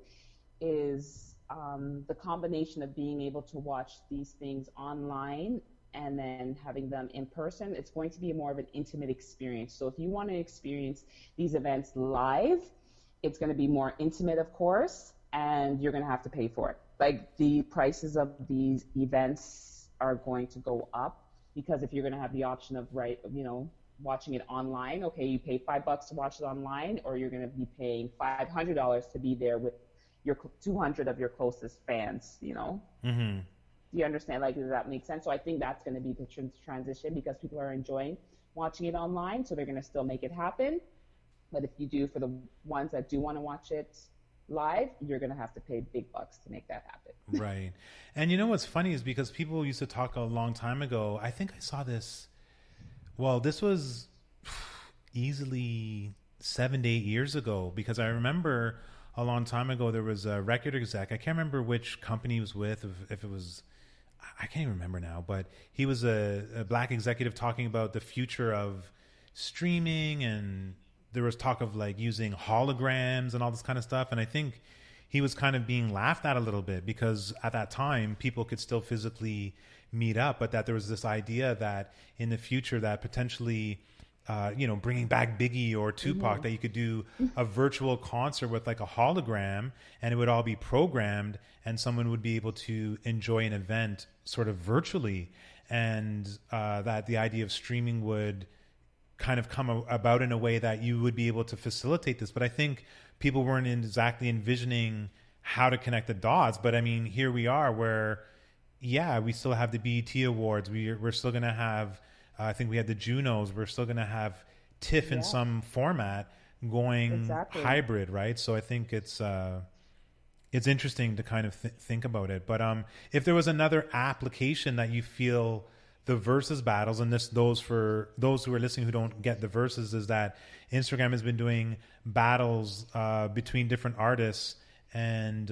is the combination of being able to watch these things online and then having them in person, it's going to be more of an intimate experience. So if you want to experience these events live, it's going to be more intimate, of course, and you're going to have to pay for it. Like, the prices of these events are going to go up, because if you're going to have the option of, watching it online, okay, you pay $5 to watch it online, or you're going to be paying $500 to be there with your 200 of your closest fans, Mm-hmm. Do you understand? Like, does that make sense? So I think that's going to be the transition, because people are enjoying watching it online, so they're going to still make it happen. But if you do, for the ones that do want to watch it live, you're going to have to pay big bucks to make that happen. Right. And what's funny is, because people used to talk a long time ago, I think I saw this. Well, this was easily 7 to 8 years ago, because I remember a long time ago there was a record exec. I can't remember which company he was with, if it was, I can't even remember now, but he was a black executive talking about the future of streaming, and there was talk of like using holograms and all this kind of stuff. And I think he was kind of being laughed at a little bit, because at that time people could still physically meet up, but that there was this idea that in the future that potentially bringing back Biggie or Tupac, that you could do a virtual concert with like a hologram, and it would all be programmed, and someone would be able to enjoy an event sort of virtually, and that the idea of streaming would kind of come about in a way that you would be able to facilitate this. But I think people weren't exactly envisioning how to connect the dots. But I mean, here we are where, yeah, we still have the BET Awards. We're still going to have, I think we had the Junos. We're still going to have TIFF in some format going hybrid, right? So I think it's interesting to kind of think about it. But if there was another application that you feel the versus battles, and those for those who are listening who don't get the verses, is that Instagram has been doing battles between different artists, and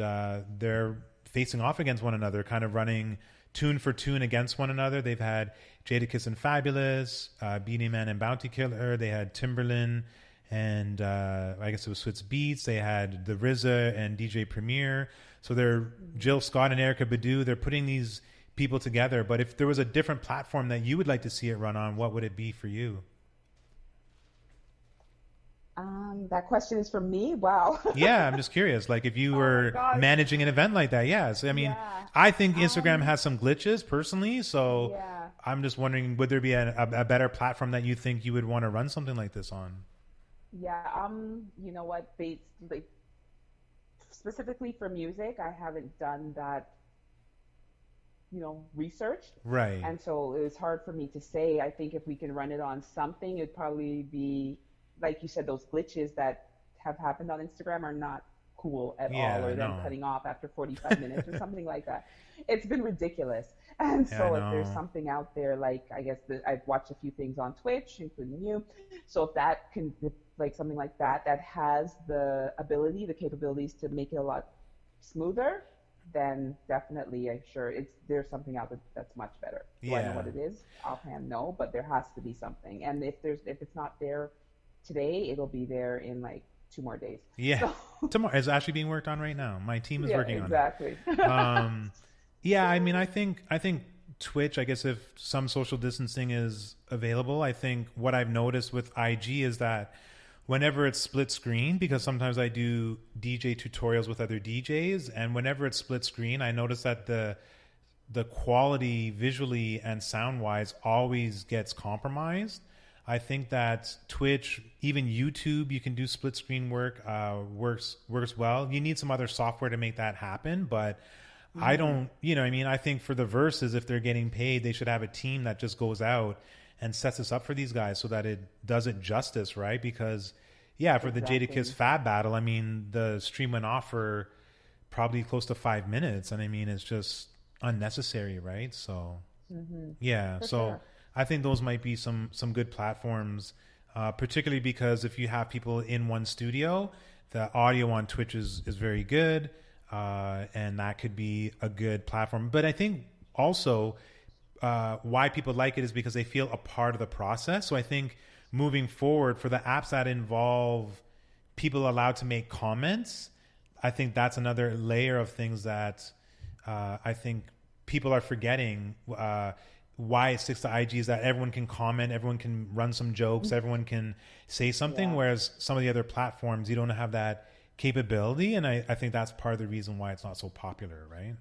they're facing off against one another, kind of running tune for tune against one another. They've had Jadakiss and Fabulous, Beanie Man and Bounty Killer. They had Timberland and I guess it was Switz Beats. They had the RZA and DJ Premier. So they're Jill Scott and Erykah Badu. They're putting these people together. But if there was a different platform that you would like to see it run on, what would it be for you? That question is for me. Wow. Yeah, I'm just curious. Like if you were managing an event like that, yes. I mean, I think Instagram has some glitches personally. So I'm just wondering, would there be a better platform that you think you would want to run something like this on? Yeah. You know what? Like, specifically for music, I haven't done that, research. Right. And so it was hard for me to say. I think if we can run it on something, it'd probably be, like you said, those glitches that have happened on Instagram are not cool at all, or them cutting off after 45 minutes or something like that. It's been ridiculous. And so if there's something out there, like, I guess I've watched a few things on Twitch, including you. So if that can, like something like that has the ability, the capabilities to make it a lot smoother, then definitely I'm sure there's something out there that's much better. Do I know what it is? Offhand, no, but there has to be something. And if it's not there today, it'll be there in like 2 more days. Yeah. So. Tomorrow is actually being worked on right now. My team is working on it. Exactly. Yeah, I mean, I think Twitch, I guess if some social distancing is available, I think what I've noticed with IG is that whenever it's split screen, because sometimes I do DJ tutorials with other DJs, and whenever it's split screen, I notice that the quality visually and sound wise always gets compromised. I think that Twitch, even YouTube, you can do split screen work, works well. You need some other software to make that happen, but I don't, I think for the verses, if they're getting paid, they should have a team that just goes out and sets this up for these guys so that it does it justice, right? Because, for the Jadakiss Fab battle, I mean, the stream went off for probably close to 5 minutes, and I mean, it's just unnecessary, right? So, sure. I think those might be some good platforms, particularly because if you have people in one studio, the audio on Twitch is very good, and that could be a good platform. But I think also why people like it is because they feel a part of the process. So I think moving forward for the apps that involve people allowed to make comments, I think that's another layer of things that I think people are forgetting. Why it sticks to IG is that everyone can comment, everyone can run some jokes, everyone can say something, whereas some of the other platforms, you don't have that capability. And I think that's part of the reason why it's not so popular, right?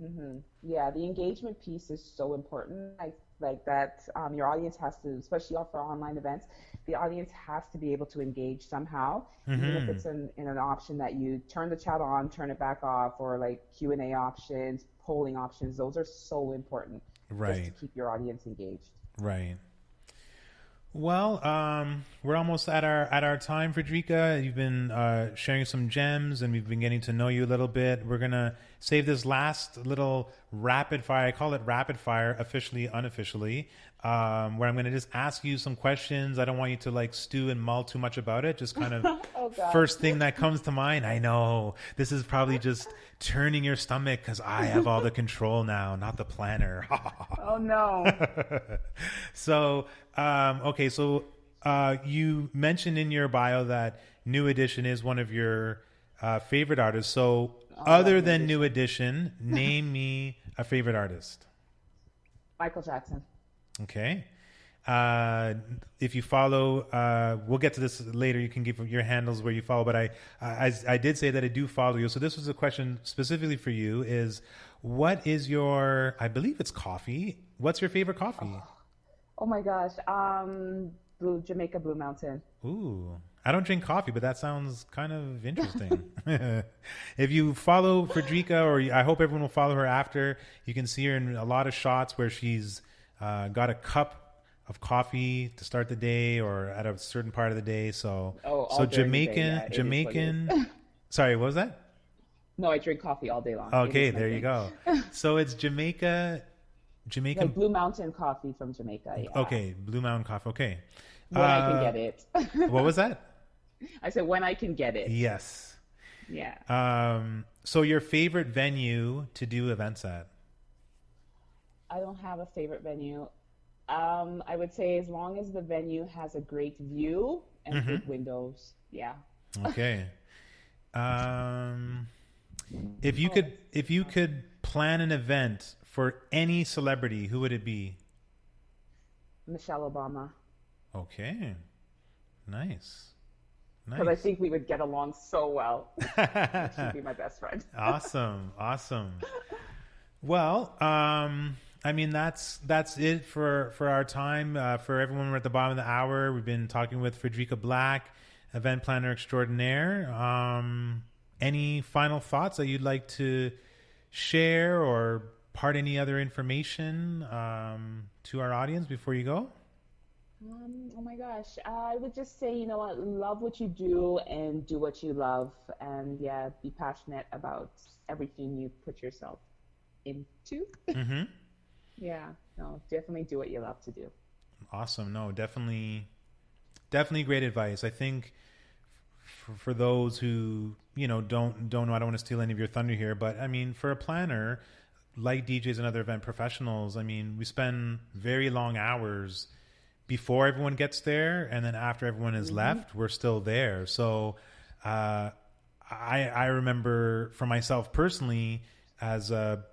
Mm-hmm. Yeah, the engagement piece is so important. I like that your audience has to, especially for online events, the audience has to be able to engage somehow, even if it's in an option that you turn the chat on, turn it back off, or like Q&A options, polling options. Those are so important. Right. Just to keep your audience engaged. Right. Well, we're almost at our time, Frederica. You've been sharing some gems, and we've been getting to know you a little bit. We're gonna save this last little rapid fire. I call it rapid fire, officially, unofficially, where I'm going to just ask you some questions. I don't want you to like stew and mull too much about it. Just kind of first thing that comes to mind. I know this is probably just turning your stomach because I have all the control now, not the planner. Oh no. So, okay. So, you mentioned in your bio that New Edition is one of your favorite artists. So, other than New Edition, name me a favorite artist. Michael Jackson. Okay. If you follow, we'll get to this later. You can give your handles where you follow, but I did say that I do follow you. So this was a question specifically for you: is what is your? I believe it's coffee. What's your favorite coffee? Oh my gosh, Jamaica Blue Mountain. Ooh. I don't drink coffee, but that sounds kind of interesting. If you follow Frederica, or I hope everyone will follow her after, you can see her in a lot of shots where she's got a cup of coffee to start the day or at a certain part of the day. So Jamaican. Sorry, what was that? No, I drink coffee all day long. Okay, there you go. So it's Jamaican. Like Blue Mountain coffee from Jamaica. Yeah. Okay, Blue Mountain coffee. Okay. When I can get it. What was that? I said when I can get it. Yes. Yeah. So your favorite venue to do events at? I don't have a favorite venue. I would say as long as the venue has a great view and big windows. Yeah. Okay. If you could plan an event for any celebrity, who would it be? Michelle Obama. Okay. Nice. Because I think we would get along so well. She'd be my best friend. Awesome. Well, I mean, that's it for our time. For everyone, we're at the bottom of the hour. We've been talking with Frederica Black, event planner extraordinaire. Any final thoughts that you'd like to share or part any other information to our audience before you go? Oh my gosh. I would just say, you know what, love what you do and do what you love. And yeah, be passionate about everything you put yourself into. Mm-hmm. Yeah, no, definitely do what you love to do. Awesome. No, definitely great advice. I think for those who, don't know, I don't want to steal any of your thunder here, but I mean, for a planner, like DJs and other event professionals, I mean, we spend very long hours before everyone gets there, and then after everyone is left, we're still there. So I remember for myself personally, as a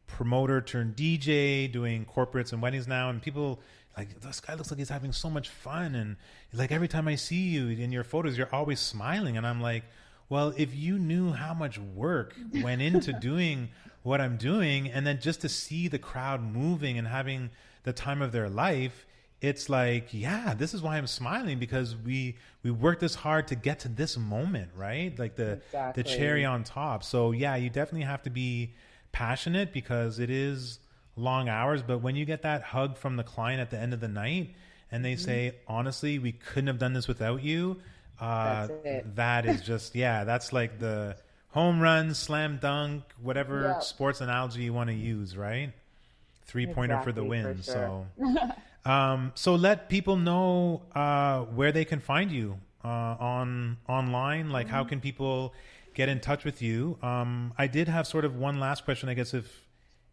promoter turned DJ, doing corporates and weddings now, and people like, this guy looks like he's having so much fun, and like every time I see you in your photos, you're always smiling, and I'm like, well, if you knew how much work went into doing what I'm doing, and then just to see the crowd moving and having the time of their life, it's like, yeah, this is why I'm smiling, because we worked this hard to get to this moment, right? Like the cherry on top. So yeah, you definitely have to be passionate, because it is long hours. But when you get that hug from the client at the end of the night and they say, honestly, we couldn't have done this without you, that is just, yeah, that's like the home run, slam dunk, whatever sports analogy you want to use, right? 3-pointer for the win. For sure. So let people know where they can find you online. Like, how can people get in touch with you? I did have sort of one last question. I guess if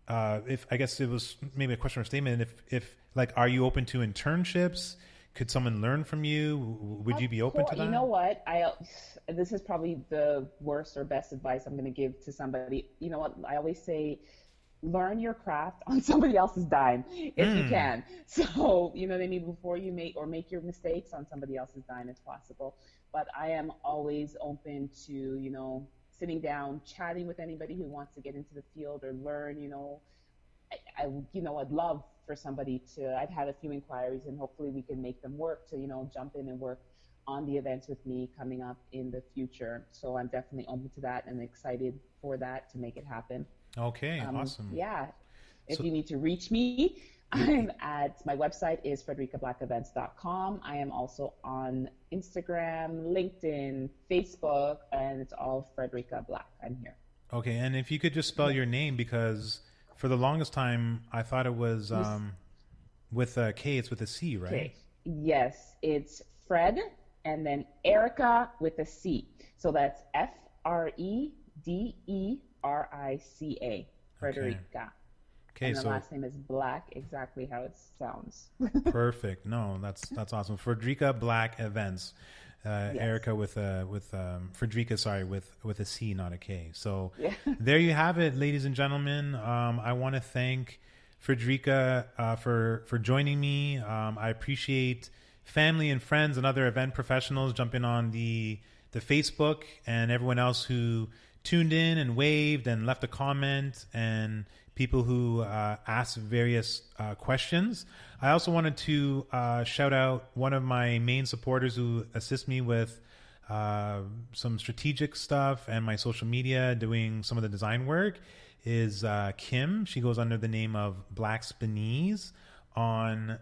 I guess it was maybe a question or statement. If like, are you open to internships? Could someone learn from you? Would you be open to that? You know what? This is probably the worst or best advice I'm going to give to somebody. You know what? I always say, learn your craft on somebody else's dime if you can. So, you know what I mean? Before you make your mistakes on somebody else's dime if possible. But I am always open to, sitting down, chatting with anybody who wants to get into the field or learn, I'd love for somebody I've had a few inquiries, and hopefully we can make them work to, jump in and work on the events with me coming up in the future. So I'm definitely open to that and excited for that to make it happen. Okay, awesome. Yeah. If you need to reach me, I'm at, my website is fredericaBlackEvents.com. I am also on Instagram, LinkedIn, Facebook, and it's all Frederica Black. I'm here. Okay, and if you could just spell your name, because For the longest time, I thought it was with a K. It's with a C, right? Okay. Yes, it's Fred and then Erica with a C. So that's Frederica. Frederica. Okay, and the so last name is Black, exactly how it sounds. perfect. No, that's awesome. Frederica Black Events. Yes. Erica with Frederica, sorry, with a C, not a K. So there you have it, ladies and gentlemen. I want to thank Frederica for joining me. I appreciate family and friends and other event professionals jumping on the Facebook, and everyone else who tuned in and waved and left a comment, and people who asked various questions. I also wanted to shout out one of my main supporters who assist me with some strategic stuff and my social media, doing some of the design work, is Kim. She goes under the name of Black Spinese on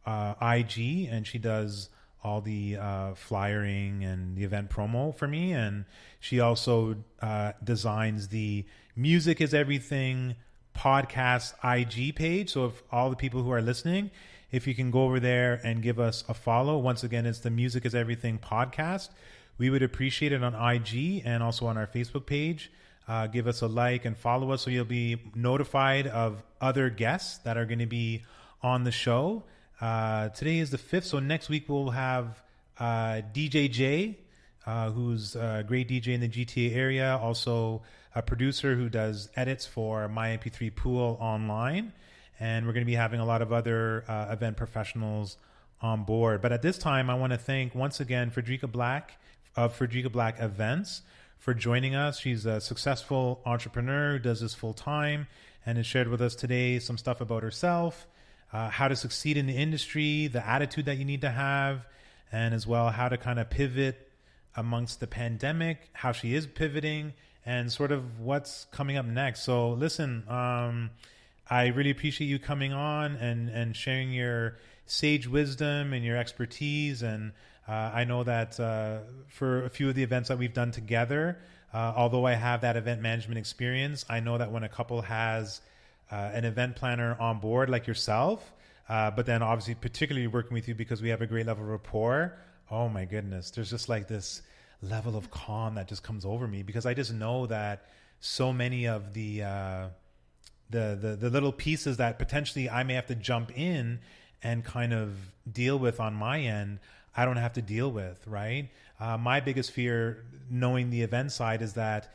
IG, and she does all the flyering and the event promo for me. And she also designs the Music is Everything podcast IG page. So if all the people who are listening, if you can go over there and give us a follow, once again, it's the Music is Everything podcast. We would appreciate it on IG and also on our Facebook page. Give us a like and follow us so you'll be notified of other guests that are going to be on the show. Today is the 5th, so next week we'll have DJ J, who's a great DJ in the GTA area, also a producer who does edits for My MP3 Pool online, and we're going to be having a lot of other event professionals on board. But at this time, I want to thank once again Frederica Black of Frederica Black Events for joining us. She's a successful entrepreneur who does this full time and has shared with us today some stuff about herself, how to succeed in the industry, the attitude that you need to have, and as well how to kind of pivot amongst the pandemic, how she is pivoting, and sort of what's coming up next. So listen, I really appreciate you coming on and sharing your sage wisdom and your expertise. And I know that for a few of the events that we've done together, although I have that event management experience, I know that when a couple has an event planner on board like yourself, but then obviously particularly working with you because we have a great level of rapport, oh my goodness, there's just like this level of calm that just comes over me, because I just know that so many of the little pieces that potentially I may have to jump in and kind of deal with on my end, I don't have to deal with, right? My biggest fear, knowing the event side, is that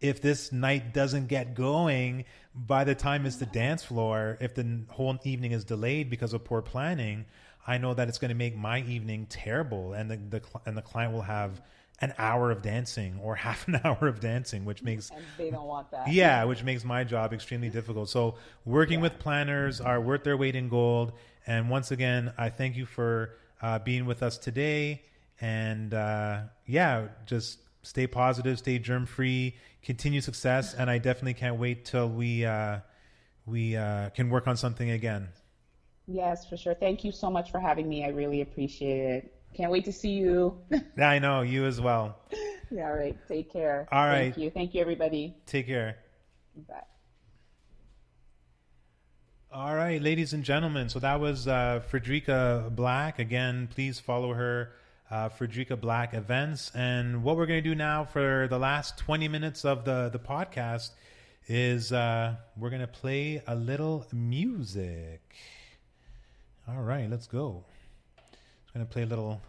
if this night doesn't get going by the time it's the dance floor, if the whole evening is delayed because of poor planning, I know that it's going to make my evening terrible, and the client will have an hour of dancing or half an hour of dancing, which makes, and they don't want that. Yeah, which makes my job extremely difficult. So working with planners are worth their weight in gold. And once again, I thank you for being with us today. And just stay positive, stay germ free, continue success, and I definitely can't wait till we can work on something again. Yes, for sure. Thank you so much for having me. I really appreciate it. Can't wait to see you. Yeah, I know, you as well. Yeah, all right. Take care. All right. Thank you, everybody. Take care. Bye. All right, ladies and gentlemen. So that was Frederica Black. Again, please follow her, Frederica Black Events. And what we're going to do now for the last 20 minutes of the podcast is we're going to play a little music. All right, let's go. I'm going to play a little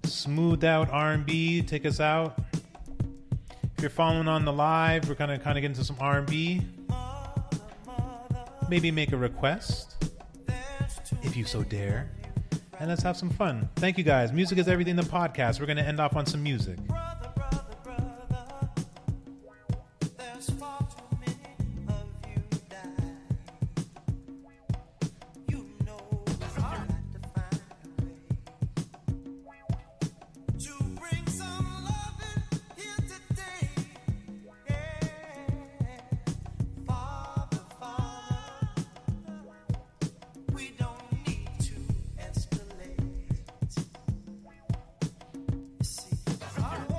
smooth out R&B, take us out. If you're following on the live, we're going to kind of get into some R&B. Maybe make a request, if you so dare. And let's have some fun. Thank you, guys. Music is Everything, the podcast. We're going to end off on some music. I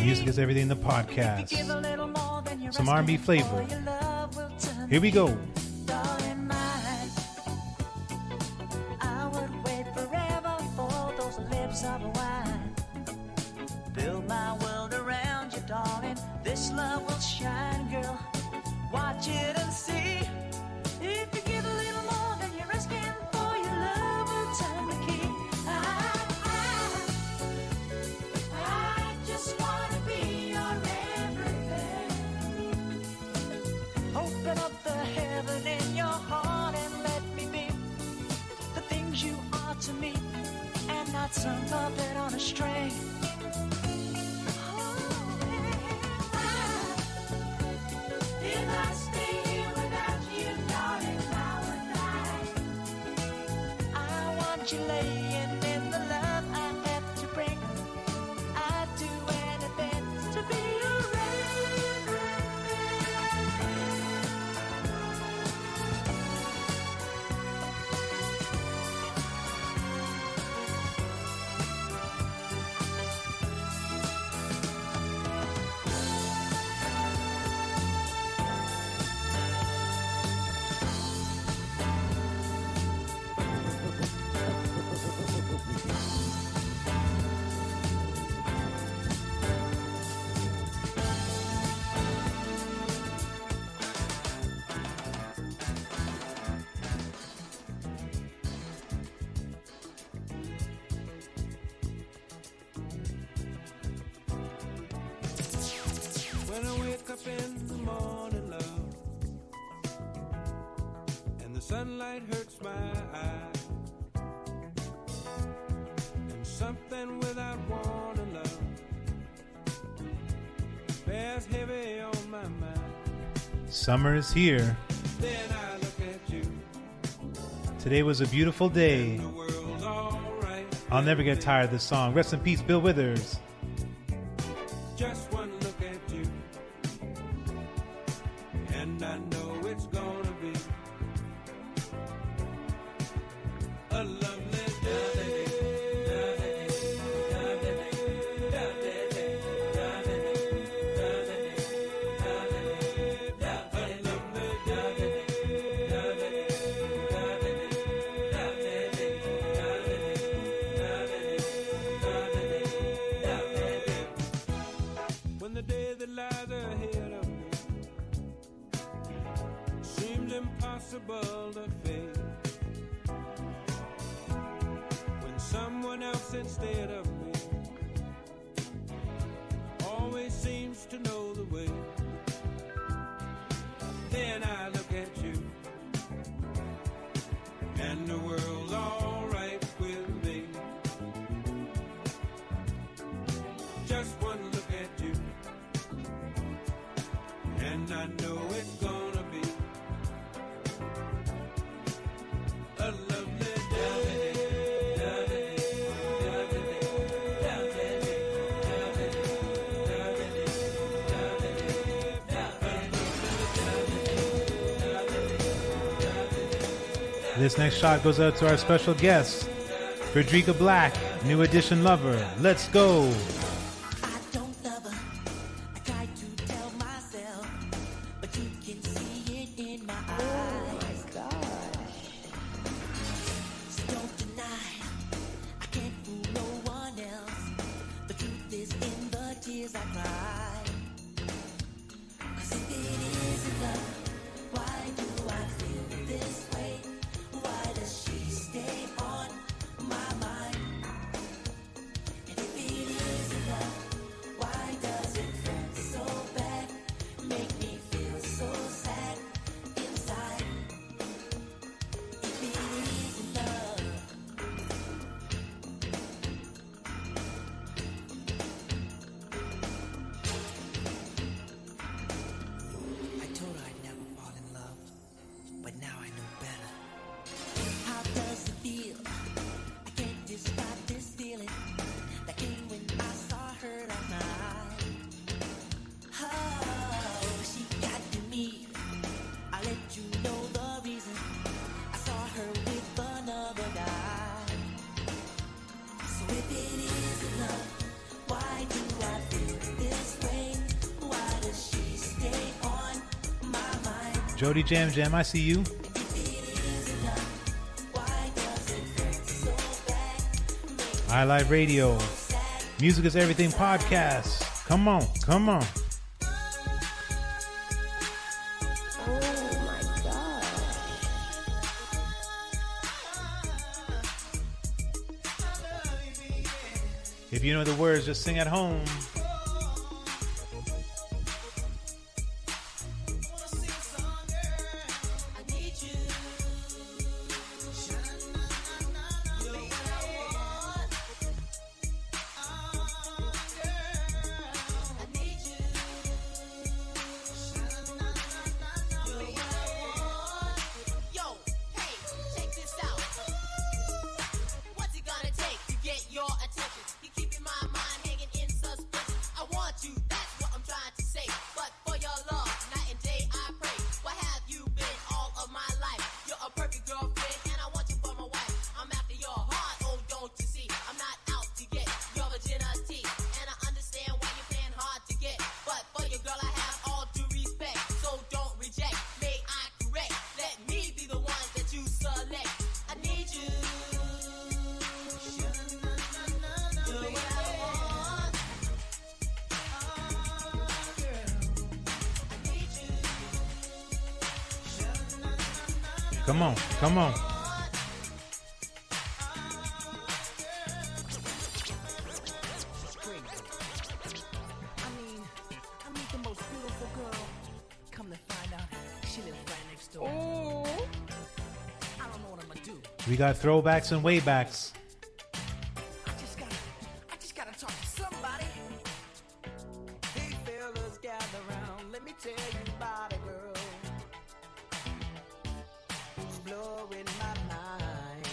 Music is Everything, the podcast. Some R&B flavor. Here we go. I would wait forever for those lips of wine. Build my world around you, darling. This love will shine, girl. Watch it and see. If you give a little more than you're asking for, your love will turn the key. I just wanna be your everything. Open up the heaven in your heart and let me be the things you are to me, and not some puppet on a string. If I stay here without you, darling, I would die. I want you laying in the love I have to bring. I'd do anything to be your When I wake up in the morning, love, and the sunlight hurts my eye, and something without warning, love, bears heavy on my mind. Summer is here. Then I look at you. Today was a beautiful day. I'll never get tired of this song. Rest in peace, Bill Withers. Just one look at you, and I know it's gonna be a lovely day. When the day that lies ahead of me seems impossible to face, when someone else instead of me always seems to know the way, then I look at you and the world's all right with me. Just one look at you, and I know it's gonna be a lovely day. This next shot goes out to our special guest, Frederica Black, New Edition Lover. Let's go. If it isn't love, why do I feel this Jody Jam Jam, I see you. iLive Radio, Music is Everything podcast. Come on, come on. If you know the words, just sing at home. Come on, come on. I meet the most beautiful girl. Come to find out, she lives right next door. I don't know what I'm gonna do. We got throwbacks and waybacks. I just gotta talk to somebody. Hey fellas, gather round. Let me tell you about a girl who's blowing my mind.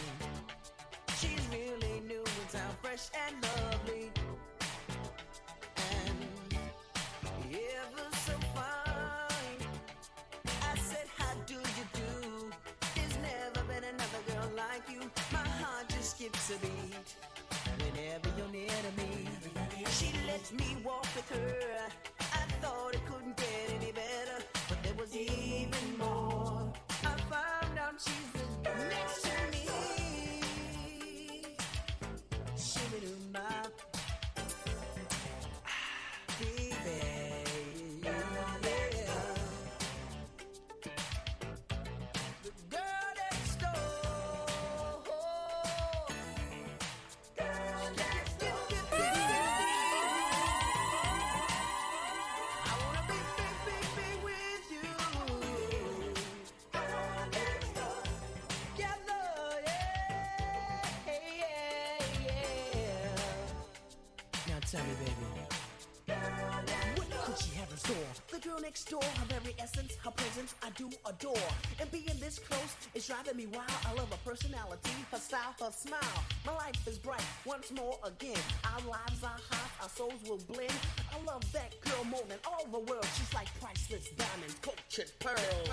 She's really new in town, fresh and lovely, and ever so fine. I said, how do you do? There's never been another girl like you. My heart just skips a beat whenever you're near to me. She lets me walk with her. I thought it couldn't get any better, but there was even more. I found out she's the next to me. Shimmy do my baby. The girl next door. I wanna be with you. Together, yeah. Now tell me, baby, what could she have in store? The girl next door, her very essence, her presence, I do adore. And being this close is driving me wild. I love her personality, her style, her smile. My life is bright once more again. Our lives are hot, our souls will blend. I love that girl more than all the world. She's like priceless diamonds, cultured pearls.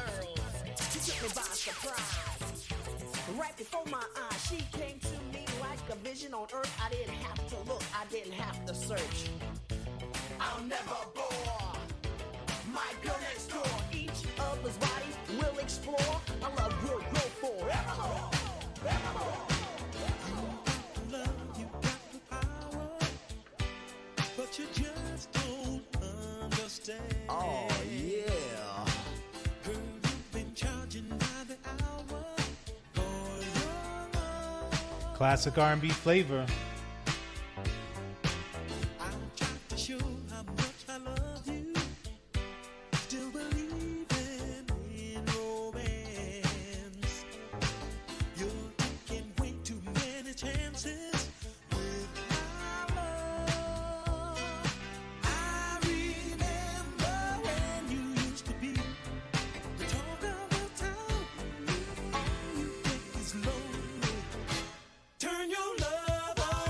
She took me by surprise. Right before my eyes, she came to me like a vision on earth. I didn't have to look, I didn't have to search. I'll never bore my girl next door. Each other's body will explore. Our love will grow forever. Love, you got the power, but you just don't understand. Oh, yeah. Girl, you've been charging by the hour for your love. Classic R&B flavor. I'm trying to show how much I love you. Still believing in romance. You're taking way too many chances with my love. I remember when you used to be the talk of the town. All you think is lonely. Turn your love on.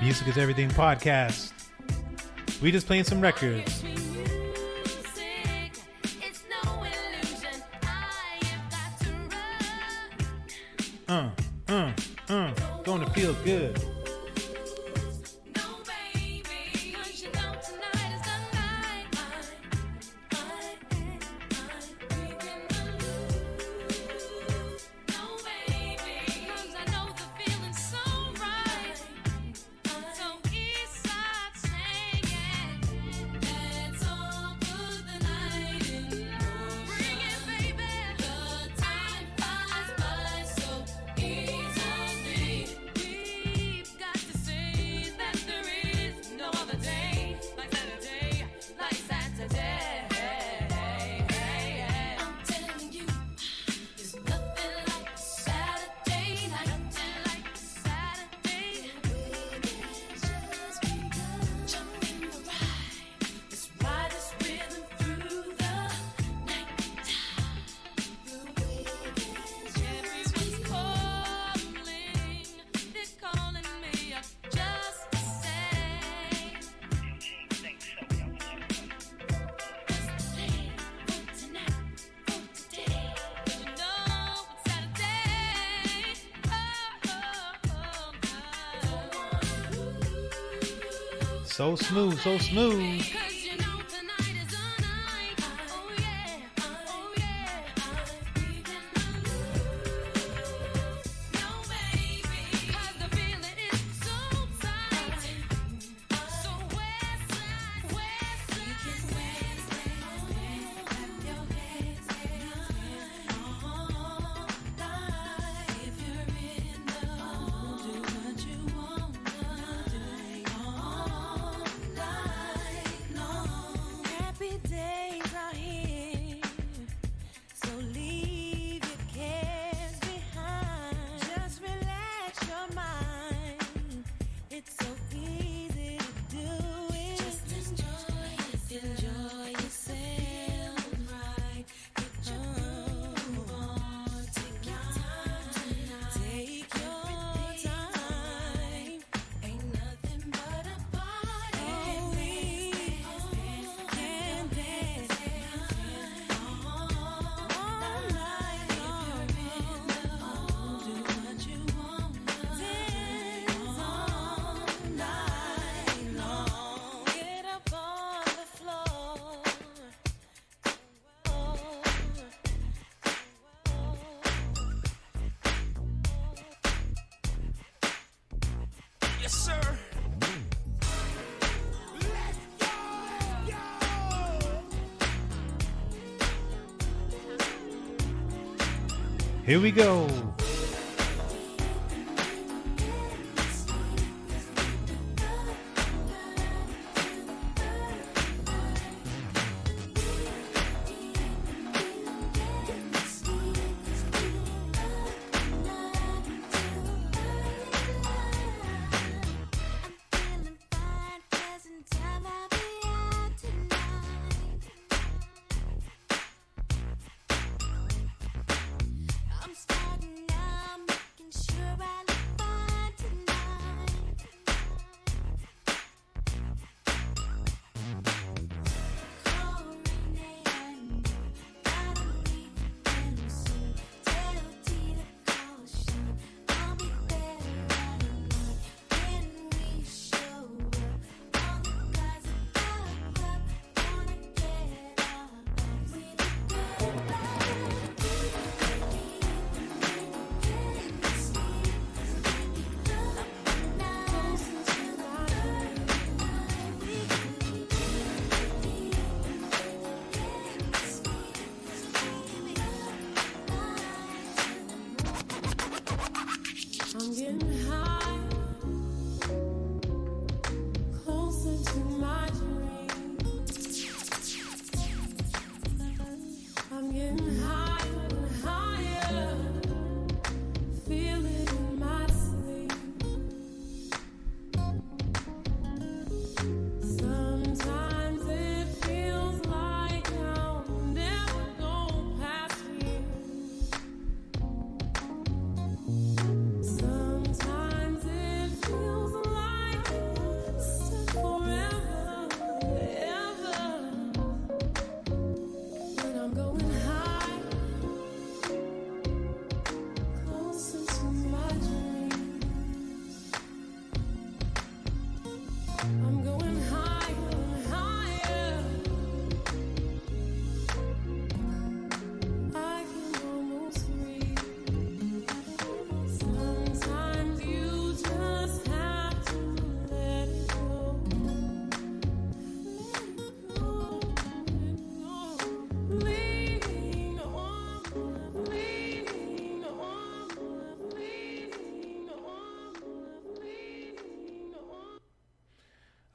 Music is Everything podcast. We just playing some records. Gonna feel good. So smooth, so smooth. Here we go. I'm starting out.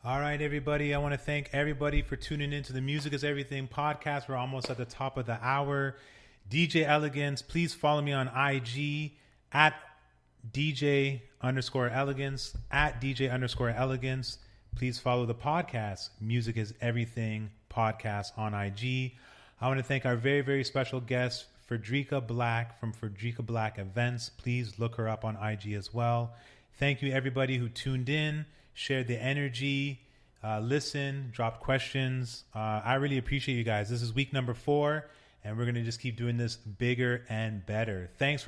All right, everybody. I want to thank everybody for tuning in to the Music is Everything podcast. We're almost at the top of the hour. DJ Elegance, please follow me on IG at DJ_Elegance, at DJ_Elegance. Please follow the podcast, Music is Everything podcast on IG. I want to thank our very, very special guest, Frederica Black from Frederica Black Events. Please look her up on IG as well. Thank you, everybody who tuned in, shared the energy, listened, dropped questions. I really appreciate you guys. This is week number 4, and we're going to just keep doing this bigger and better. Thanks for